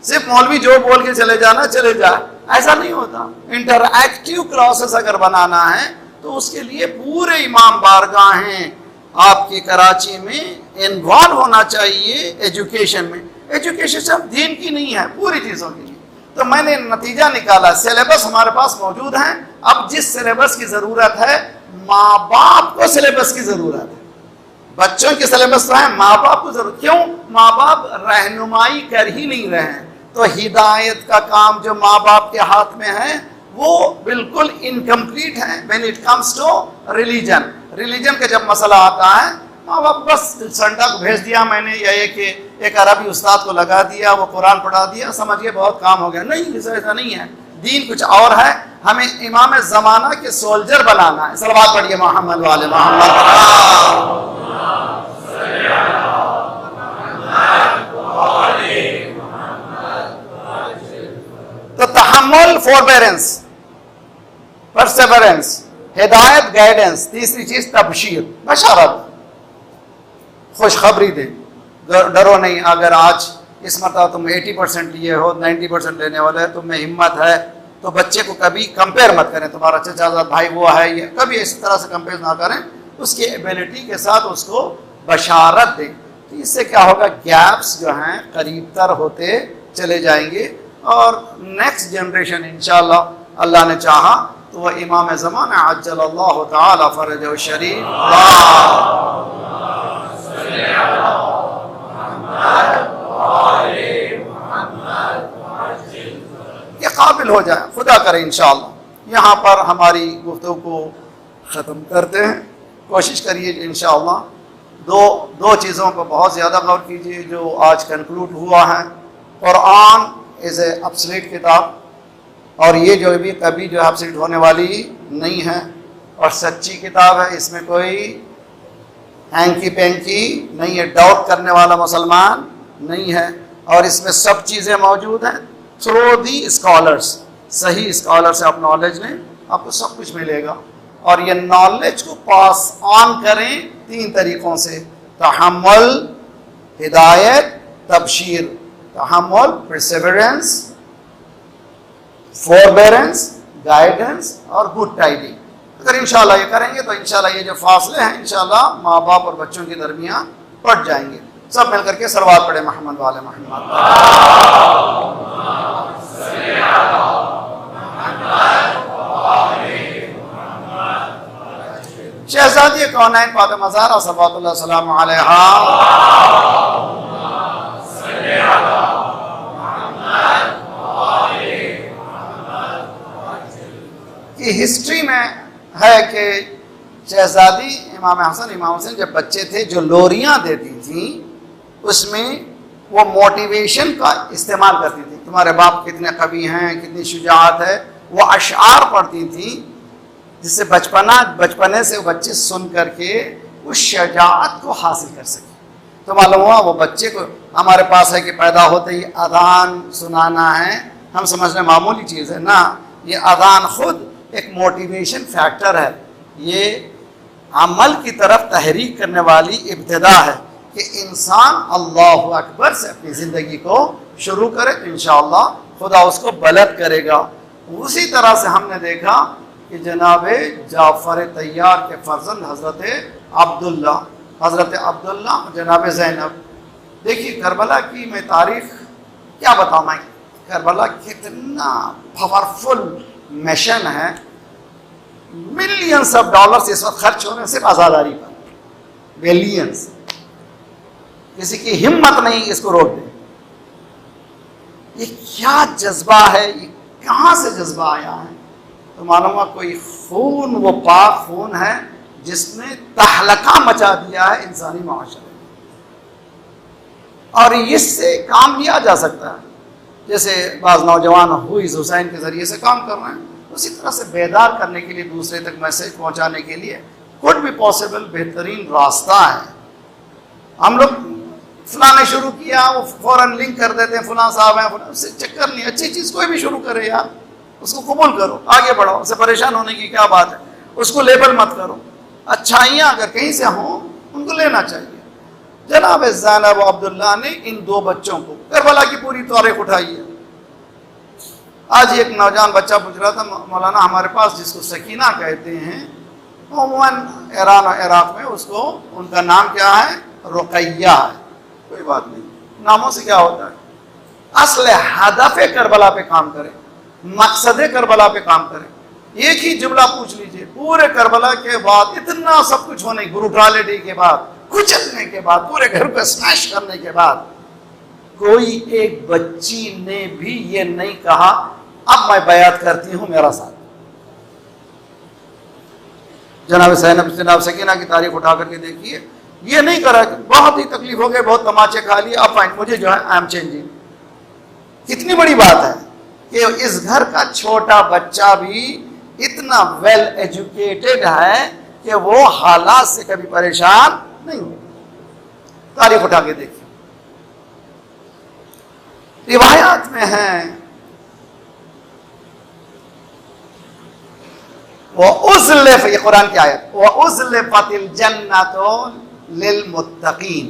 सिर्फ मौलवी जो बोल के चले जाना चले जाए, ऐसा नहीं होता। इंटरएक्टिव क्लासेस अगर बनाना है तो उसके लिए पूरे इमाम बारगाहें आपकी कराची में इन्वॉल्व होना चाहिए एजुकेशन में। एजुकेशन सिर्फ दीन की नहीं है, पूरी चीज़ों की। तो मैंने नतीजा निकाला, सिलेबस हमारे पास मौजूद है। अब जिस सिलेबस की ज़रूरत है, माँ बाप को सिलेबस की ज़रूरत है। बच्चों के सिलेबस तो है, माँ बाप को जरूरत। क्यों? माँ बाप रहनुमाई कर ही नहीं रहे हैं। तो हिदायत का काम जो माँ बाप के हाथ में है वो बिल्कुल इनकम्प्लीट है। When it comes to religion, religion का जब मसला आता है, माँ बाप बस संडा को भेज दिया मैंने, या एक अरबी उस्ताद को लगा दिया, वो कुरान पढ़ा दिया, समझिए बहुत काम हो गया। नहीं, ऐसा नहीं है। दीन कुछ और है। हमें इमाम ज़माना के सोल्जर बनाना है। सलवात पढ़िए मोहम्मद वाले मोहम्मद। तो तहम्मुल, फोरबेरेंस, परसेवरेंस, हिदायत, गाइडेंस। तीसरी चीज तबशीर, बशारत, खुशखबरी दे। डरो नहीं, अगर आज इस मरतबा तुम 80% लिए हो, 90% लेने वाले है, तुम में हिम्मत है, तो बच्चे को कभी कंपेयर मत करें, तुम्हारा चचा भाई वो है, ये कभी इस तरह से कंपेयर ना करें। उसकी एबिलिटी के साथ उसको बशारत दें। तो इससे क्या होगा? गैप्स जो हैं करीब तर होते चले जाएंगे, और नेक्स्ट जनरेशन इंशाअल्लाह अल्लाह ने चाहा तो वह इमाम ज़माना अज्जलल्लाहु ताला फरजहु शरीफ ये काबिल हो जाए, खुदा करे इंशाअल्लाह। यहाँ पर हमारी गुफ्तगू को ख़त्म करते हैं। कोशिश करिए इंशाअल्लाह दो चीज़ों को बहुत ज़्यादा गौर कीजिए जो आज कंक्लूड हुआ है। कुरान इज़ ए अब्सोल्यूट किताब, और ये जो भी कभी जो अब्सोल्यूट होने वाली नहीं है, और सच्ची किताब है। इसमें कोई हैंकी पेंकी नहीं है, डाउट करने वाला मुसलमान नहीं है, और इसमें सब चीज़ें मौजूद हैं। थ्रू दी स्कॉलर्स, सही स्कॉलर से आप नॉलेज लें, आपको सब कुछ मिलेगा। और ये नॉलेज को पास ऑन करें 3 तरीक़ों से: तहम्मुल, हिदायत, तबशीर। तहम्मुल, परसेवरेंस, फोरबेरेंस, गाइडेंस, और गुड टाइडिंग। अगर इंशाल्लाह ये करेंगे तो इंशाल्लाह ये जो फासले हैं इंशाल्लाह माँ बाप और बच्चों के दरमियान बढ़ जाएंगे। सब मिलकर के सलवात पढ़े मोहम्मद वाले मोहम्मद। शहजादी कौनैन फातिमा ज़हरा सल्लल्लाहु सलाम अलैहा की हिस्ट्री में है कि शहजादी इमाम हसन इमाम हुसैन जब बच्चे थे, जो लोरियाँ देती थी उसमें वो मोटिवेशन का इस्तेमाल करती थी। तुम्हारे बाप कितने कवि हैं, कितनी शुजाअत है, वो अशआर पढ़ती थी, जिससे बचपने से बच्चे सुन करके उस शजाअत को हासिल कर सके। तो मालूम हुआ वो बच्चे को, हमारे पास है कि पैदा होते ही अजान सुनाना है, हम समझने मामूली चीज़ है ना, ये अजान खुद एक मोटिवेशन फैक्टर है। ये अमल की तरफ तहरीक करने वाली इब्तिदा है कि इंसान अल्लाहु अकबर से अपनी ज़िंदगी को शुरू करे तो इंशाअल्लाह खुदा उसको बलद करेगा। उसी तरह से हमने देखा कि जनाब जाफ़र तैयार के फर्जंद हज़रत अब्दुल्ला जनाब ज़ैनब। देखिए करबला की मैं तारीख क्या बताऊँ, मैं करबला कितना पावरफुल मिशन है। मिलियंस ऑफ डॉलर्स इस वक्त खर्च हो रहे हैं सिर्फ आज़ादारी पर, बिलियंस। किसी की हिम्मत नहीं इसको रोक दे। ये क्या जज्बा है, ये कहाँ से जज्बा आया है? तो मालूम हुआ कोई खून, वो पाक खून है जिसने तहलका मचा दिया है इंसानी माशरे में, और इससे काम लिया जा सकता है। जैसे बाज़ नौजवान हुईज़ हुसैन के ज़रिए से काम कर रहे हैं, उसी तरह से बेदार करने के लिए, दूसरे तक मैसेज पहुंचाने के लिए कुड भी पॉसिबल बेहतरीन रास्ता है। हम लोग फलाने शुरू किया, वो फौरन लिंक कर देते हैं फलां साहब हैं, उससे चक्कर नहीं। अच्छी चीज़ कोई भी शुरू करे यार, उसको कबूल करो, आगे बढ़ो, उससे परेशान होने की क्या बात है। उसको लेबल मत करो। अच्छाइयाँ अगर कहीं से हों उनको लेना चाहिए। जनाब ज़ैनब अब्दुल्ला ने इन दो बच्चों को, करबला की पूरी तारीख उठाई है। आज एक नौजवान बच्चा पूछ रहा था, मौलाना हमारे पास जिसको सकीना कहते हैं, अमूमन ईरान और इराक में उसको, उनका नाम क्या है, रुकैया है। कोई बात नहीं, नामों से क्या होता है। असल हदफ करबला पे काम करें, मकसद करबला पे काम करें। एक ही जुमला पूछ लीजिए, पूरे करबला के बाद, इतना सब कुछ होने, ब्रूटैलिटी के बाद, कुचलने के बाद, पूरे घर को स्मैश करने के बाद, कोई एक बच्ची ने भी ये नहीं कहा अब मैं बयात करती हूं मेरा साथ। जनाब जनाब सकीना की तारीख उठा करके देखिए, ये नहीं करा कि बहुत ही तकलीफ हो गई, बहुत तमाचे खा लिए, अब फाइन मुझे जो है आई एम चेंजिंग। कितनी बड़ी बात है कि इस घर का छोटा बच्चा भी इतना वेल एजुकेटेड है कि वो हालात से कभी परेशान नहीं हो। तारीख उठा के देखिए, रिवायात में है वो उज़्लिफ़, ये कुरान की आयत, वो उज़्लिफ़तिल जन्नतु लिल मुत्तक़ीन,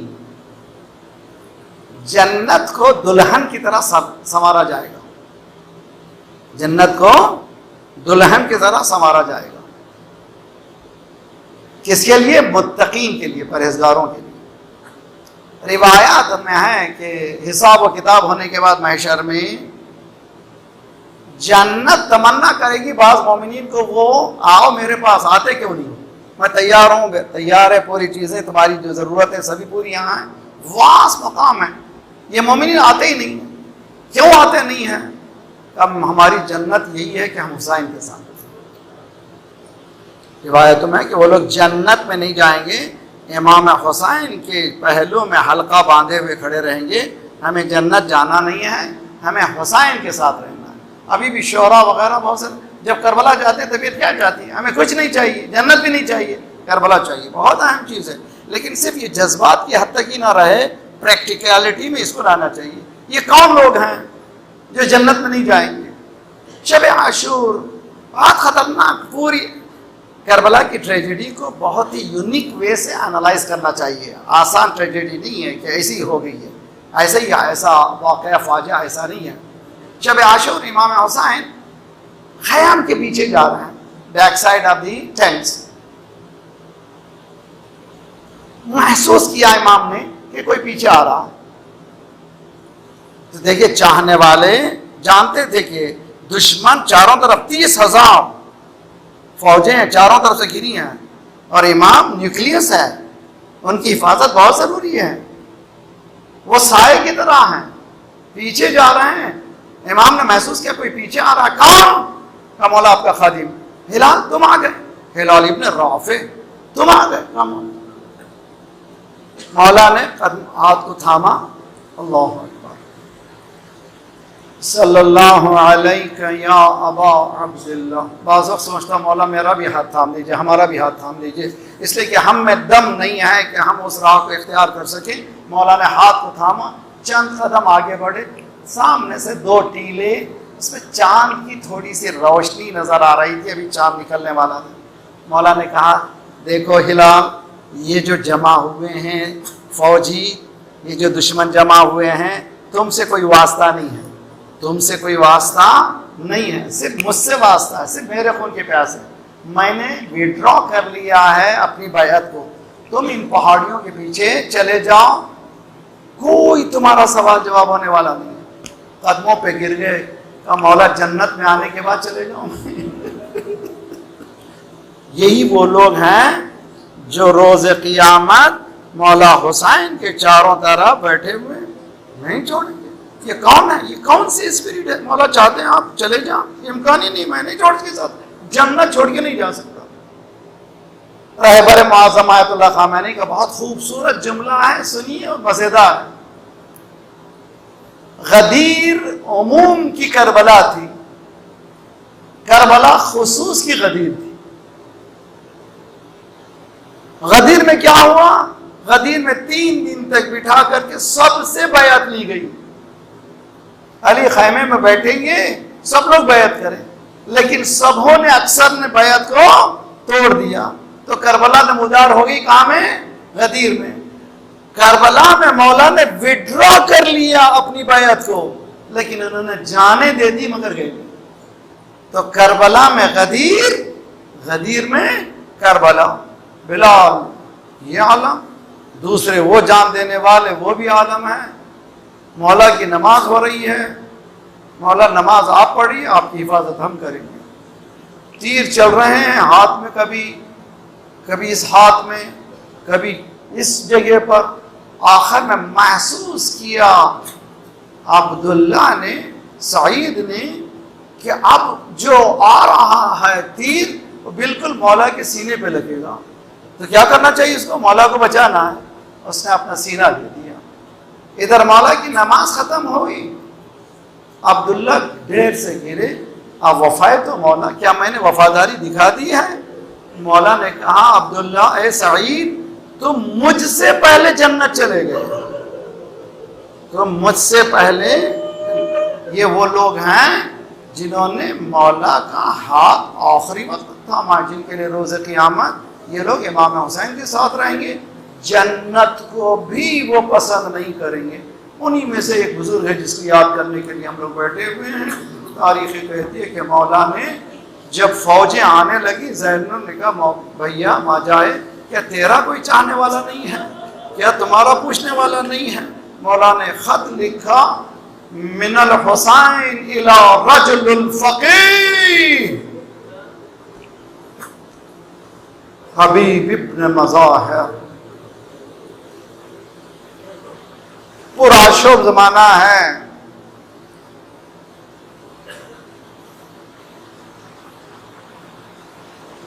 जन्नत को दुल्हन की तरह संवारा जाएगा। जन्नत को दुल्हन की तरह संवारा जाएगा। किसके लिए? मुत्तकीन के लिए, परहेजगारों के लिए। रिवायात में है कि हिसाब व किताब होने के बाद महशर में जन्नत तमन्ना करेगी बाज़ मोमिनीन को, वो आओ मेरे पास, आते क्यों नहीं हो, मैं तैयार हूँ, तैयार है, पूरी चीज़ें तुम्हारी जो ज़रूरत है सभी पूरी यहाँ है, वास मकाम है। ये मोमिनीन आते ही नहीं, क्यों आते नहीं हैं? अब हमारी जन्नत यही है कि हम हुसैन के साथ। रिवायत में कि वो लोग जन्नत में नहीं जाएंगे, इमाम हुसैन के पहलू में हल्का बांधे हुए खड़े रहेंगे, हमें जन्नत जाना नहीं है, हमें हुसैन के साथ रहना है। अभी भी शोरा वगैरह बहुत से जब करबला जाते हैं तबीयत क्या जाती है, हमें कुछ नहीं चाहिए, जन्नत भी नहीं चाहिए, करबला चाहिए। बहुत अहम चीज़ है, लेकिन सिर्फ ये जज्बात की हद तक ही ना रहे, प्रैक्टिकलिटी में इसको लाना चाहिए। ये कौन लोग हैं जो जन्नत में नहीं जाएंगे? शब आशूर, बहुत ख़तरनाक। पूरी करबला की ट्रेजेडी को बहुत ही यूनिक वे से एनालाइज करना चाहिए। आसान ट्रेजेडी नहीं है कि ऐसी हो गई है, ऐसे ही ऐसा वाक़या फाजा ऐसा नहीं है। शब आशूर, इमाम हुसैन ख़याम के पीछे जा रहे हैं, back side of the tents. महसूस किया इमाम ने कि कोई पीछे आ रहा है, तो देखिए चाहने वाले जानते थे कि दुश्मन चारों तरफ 30,000 फौजें चारों तरफ से घिरी हैं, और इमाम न्यूक्लियस है, उनकी हिफाजत बहुत ज़रूरी है। वो साए की तरह हैं, पीछे जा रहे हैं। इमाम ने महसूस किया कोई पीछे आ रहा है। कौन? का मौला आपका खादिम हिलाल, तुम आ गए। हिलाल इब्न राफे, तुम आ गए। मौला ने हाथ को थामा, अल्लाह अकबर, सल्लल्लाहु अलैहि या अबा अब्दुल्लाह। बाज़ वक्त समझता मौला मेरा भी हाथ थाम लीजिए, हमारा भी हाथ थाम लीजिए, इसलिए कि हम में दम नहीं है कि हम उस राह को इख्तियार कर सकें। मौला ने हाथ को थामा, चंद कदम आगे बढ़े, सामने से 2 टीले, उसमें चांद की थोड़ी सी रोशनी नजर आ रही थी, अभी चांद निकलने वाला था। मौला ने कहा देखो हिलाल, ये जो जमा हुए हैं फौजी, ये जो दुश्मन जमा हुए हैं, तुमसे कोई वास्ता नहीं है, तुमसे कोई वास्ता नहीं है, सिर्फ मुझसे वास्ता है, सिर्फ मेरे खून के प्यास है। मैंने विड्रॉ कर लिया है अपनी बैअत को, तुम इन पहाड़ियों के पीछे चले जाओ, कोई तुम्हारा सवाल जवाब होने वाला नहीं है। कदमों पे गिर गए, कहा मौला जन्नत में आने के बाद चले जाओ। यही वो लोग हैं जो रोज क़ियामत मौला हुसैन के चारों तरफ बैठे हुए नहीं छोड़ेंगे। ये कौन है, ये कौन सी स्पिरिट है? मौला चाहते हैं आप चले जाओ, इम्कान ही नहीं, मैं नहीं छोड़ के साथ जन्नत छोड़ के नहीं जा सकता। रहबर मुअज़्ज़म आयतुल्लाह ख़ामेनी का बहुत खूबसूरत जुमला है, सुनिए और मजेदार है। गदीर उमूम की करबला थी, करबला खुसूस की गदीर थी। गदीर में क्या हुआ? गदीर में 3 दिन तक बिठा करके सबसे बैअत ली गई। अली खैमे में बैठेंगे, सब लोग बैअत करें, लेकिन सबों ने, अक्सर ने बैअत को तोड़ दिया। तो करबला नमूदार हो गई कहाँ में? गदीर में। करबला में मौला ने विड्रॉ कर लिया अपनी बैअत को, लेकिन उन्होंने जाने दे दी मगर गए। तो करबला में गदीर, गदीर में करबला। बिलाल ये आलम, दूसरे वो जान देने वाले वो भी आलम है। मौला की नमाज हो रही है, मौला नमाज आप पढ़िए, आपकी हिफाजत हम करेंगे। तीर चल रहे हैं हाथ में, कभी इस हाथ में, कभी इस जगह पर। आखिर में महसूस किया अब्दुल्ला ने, सईद ने, कि अब जो आ रहा है तीर वो बिल्कुल मौला के सीने पे लगेगा, तो क्या करना चाहिए उसको? मौला को बचाना है। उसने अपना सीना दे दिया। इधर मौला की नमाज खत्म हो गई, अब्दुल्ला ढेर से गिरे। अब वफाए तो मौला, क्या मैंने वफादारी दिखा दी है? मौला ने कहा अब्दुल्ला ए सईद, तुम मुझसे पहले जन्नत चले गए, तुम मुझसे पहले। ये वो लोग हैं जिन्होंने मौला का हाथ आखिरी वक्त थामा, जिनके लिए रोज़े क़ियामत ये लोग इमाम हुसैन के साथ रहेंगे, जन्नत को भी वो पसंद नहीं करेंगे। उन्हीं में से एक बुजुर्ग है जिसको याद करने के लिए हम लोग बैठे हुए हैं। तारीख़ कहती है कि मौला ने जब फौजें आने लगी, ज़ैनब ने कहा भैया माजाए, क्या तेरा कोई चाहने वाला नहीं है? क्या तुम्हारा पूछने वाला नहीं है? मौला ने खत लिखा, मिनल हुसैन इला रजुल फकीह हबीब इब्न मज़ाहिर। पूरा शुभ जमाना है,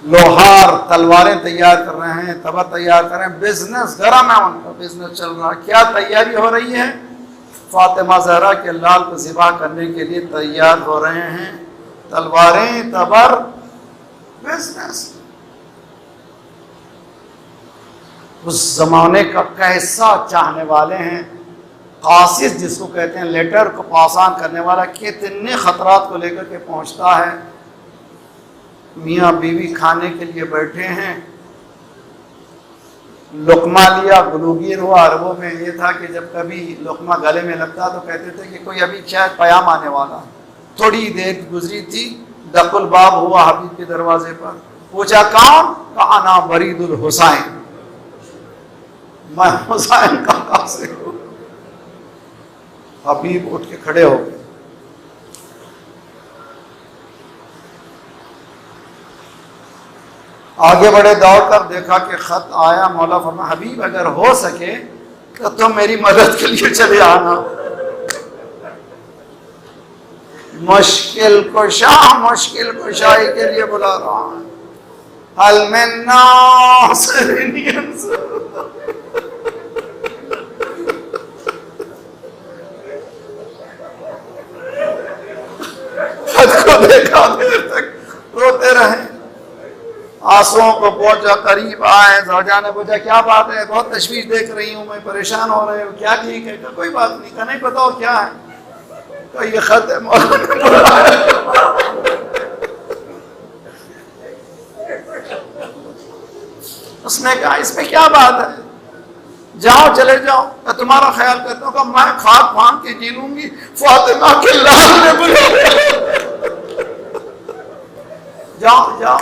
लोहार तलवारें तैयार कर रहे हैं, तवा तैयार कर रहे हैं, बिजनेस गरम है, उनका बिजनेस चल रहा है। क्या तैयारी हो रही है? फातिमा ज़हरा के लाल को ज़िबा करने के लिए तैयार हो रहे हैं। तलवारें, तबर, बिजनेस। उस जमाने का कैसा चाहने वाले हैं। कासिस जिसको कहते हैं, लेटर को पासान करने वाला, कितने खतरात को लेकर के पहुंचता है। मियाँ बीवी खाने के लिए बैठे हैं, लुकमा लिया, गुलूगीर हुआ। अरबों में ये था कि जब कभी लुकमा गले में लगता तो कहते थे कि कोई अभी शायद पयाम आने वाला है। थोड़ी देर गुजरी थी, दकुल बाब हुआ हबीब के दरवाजे पर। पूछा कौन? कहा ना बरीदुल हुसैन, मैं हुसैन का कासिर हूँ। हबीब उठ के खड़े हो गए। आगे बढ़े, दौड़कर देखा कि खत आया। मौला फरमा हबीब अगर हो सके तो तुम मेरी मदद के लिए चले आना। मुश्किल कुशाई के लिए बुला रहा हूं। हल में खत को देखा, देर तक रोते रहे, आंसुओं को पहुंचा, करीब आए। जौजा ने पूछा क्या बात है? बहुत तशवीश देख रही हूँ मैं, परेशान हो रहे हो, क्या ठीक है? कोई बात नहीं। का नहीं बताओ क्या है? तो ये खत है, मौला ने बुलाया। उसने कहा इसमें क्या बात है, जाओ चले जाओ, मैं तुम्हारा ख्याल करता हूँ। मैं खाक फांक के जी लूंगी। फातिमा के लाल ने बुलाया। जाओ जाओ।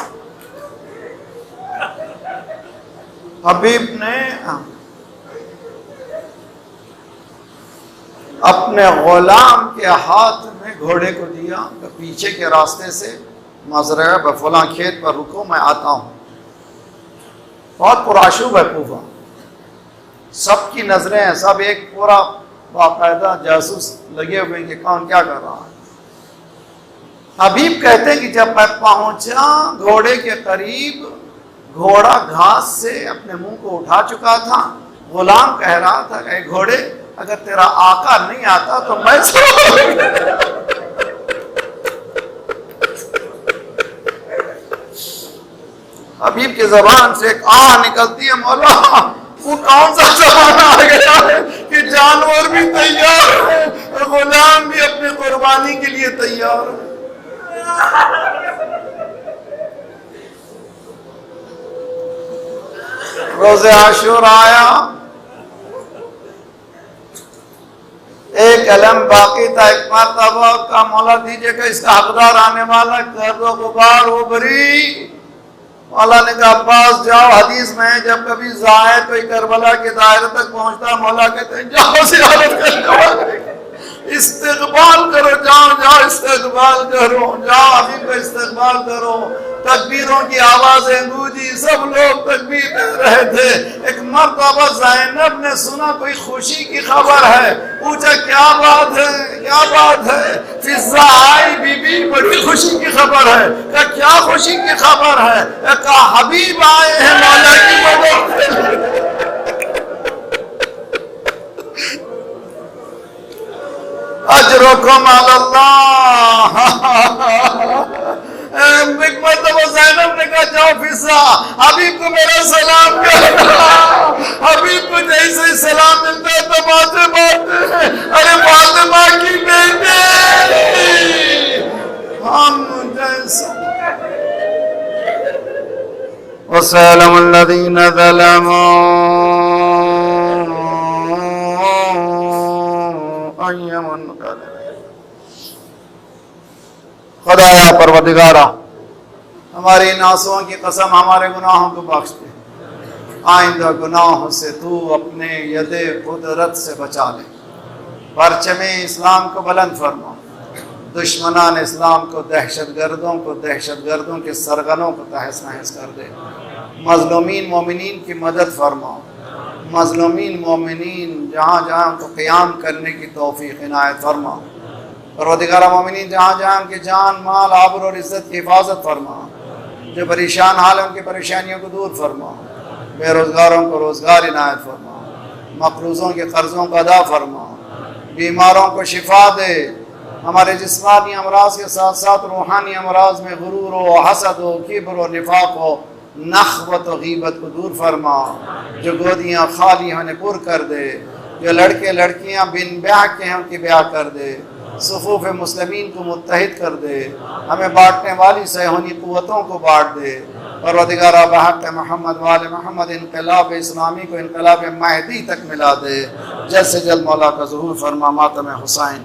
हबीब ने अपने गुलाम के हाथ में घोड़े को दिया, तो पीछे के रास्ते से मजरा बफला खेत पर रुको, मैं आता हूं। बहुत पुराशुब है कूफा, सबकी नजरें हैं, सब एक पूरा बाकायदा जासूस लगे हुए कि कौन क्या कर रहा है। हबीब कहते हैं कि जब मैं पहुंचा घोड़े के करीब, घोड़ा घास से अपने मुंह को उठा चुका था। गुलाम कह रहा था कि घोड़े, अगर तेरा आका नहीं आता तो मैं हबीब की जबान से एक आह निकलती है, मौला वो कौन सा जमाना आ गया है कि जानवर भी तैयार है, गुलाम भी अपनी कुर्बानी के लिए तैयार है। रोज़े आशूरा आया, एक अलम बाकी था, एक मरतबा का मौला दीजिएगा, इसका हकदार आने वाला, कर दो गुबार उभरी। मौला ने कहा अब्बास जाओ, हदीस में जब कभी जायद कोई करबला के दायरे तक पहुंचता, मौला कहते हैं जाओ ज़ियारत करने, इस्तेकबाल करो, जाओ जाओ इस्तेकबाल करो, जाओ अभी को इस्तेकबाल करो। तकबीरों की आवाजें गूंजी, सब लोग तकबीर कर रहे थे। एक मर्तबा ज़ैनब ने सुना कोई खुशी की खबर है, पूछा क्या बात है, क्या बात है। फिजा आई, बीबी बड़ी खुशी की खबर है। कहा क्या खुशी की खबर है? कहा हबीब आए हैं मौला की मदद। अजरुकुम अल्लाह। एक मर्तबा ज़ैनब ने कहा जाओ फिजा, हबीब को मेरा सलाम करना। हबीब को जैसे सलाम मिलता है तो माथे मारते हैं, अरे फातिमा की बेटे हम जैसा वसलमुल्लज़ीना ज़लमू अय्यमुन खुदाया परवरदिगारा, हमारी इन आंसुओं की कसम हमारे गुनाहों को बख्श दे। आइंदा गुनाहों से तू अपने यदे कुदरत से बचा ले। परचमे इस्लाम को बुलंद फरमा, दुश्मनान इस्लाम को, दहशतगर्दों के सरगनों को तहस नहस कर दे। मजलूमीन मोमिनीन की मदद फरमा, मजलूमीन मोमिनीन जहाँ जहाँ को क़याम करने की तौफीक इनायत फरमा। परवरदिगार मोमिनीन जहाँ जहाँ उनके जान माल आबरू और इज़्ज़त की हिफाजत फरमा। जो परेशान हाल है उनकी परेशानियों को दूर फरमा। बेरोज़गारों को रोज़गार इनायत फरमा, मक़रूज़ों के कर्ज़ों को अदा फरमा, बीमारों को शिफा दे। हमारे जिस्मानी अमराज के साथ साथ रूहानी अमराज में गुरूर हो, हसद हो, किब्र हो, निफाक हो, नख़वत और गीबत को दूर फरमा। जो गोदियाँ खाली हैं उन्हें पुर कर दे। जो लड़के लड़कियाँ बिन ब्याह के हैं उनकी ब्याह कर दे। सुफ़ूफ़ मुस्लिमीन को मुत्तहिद कर दे। हमें बांटने वाली सहूनी क़ुव्वतों को बांट दे। परवरदिगार बहक़ मोहम्मद वाले मोहम्मद इनक़लाब इस्लामी को इनक़लाब महदी तक मिला दे। जल्द से जल्द मौला का ज़ुहूर फरमा। मातम हुसैन।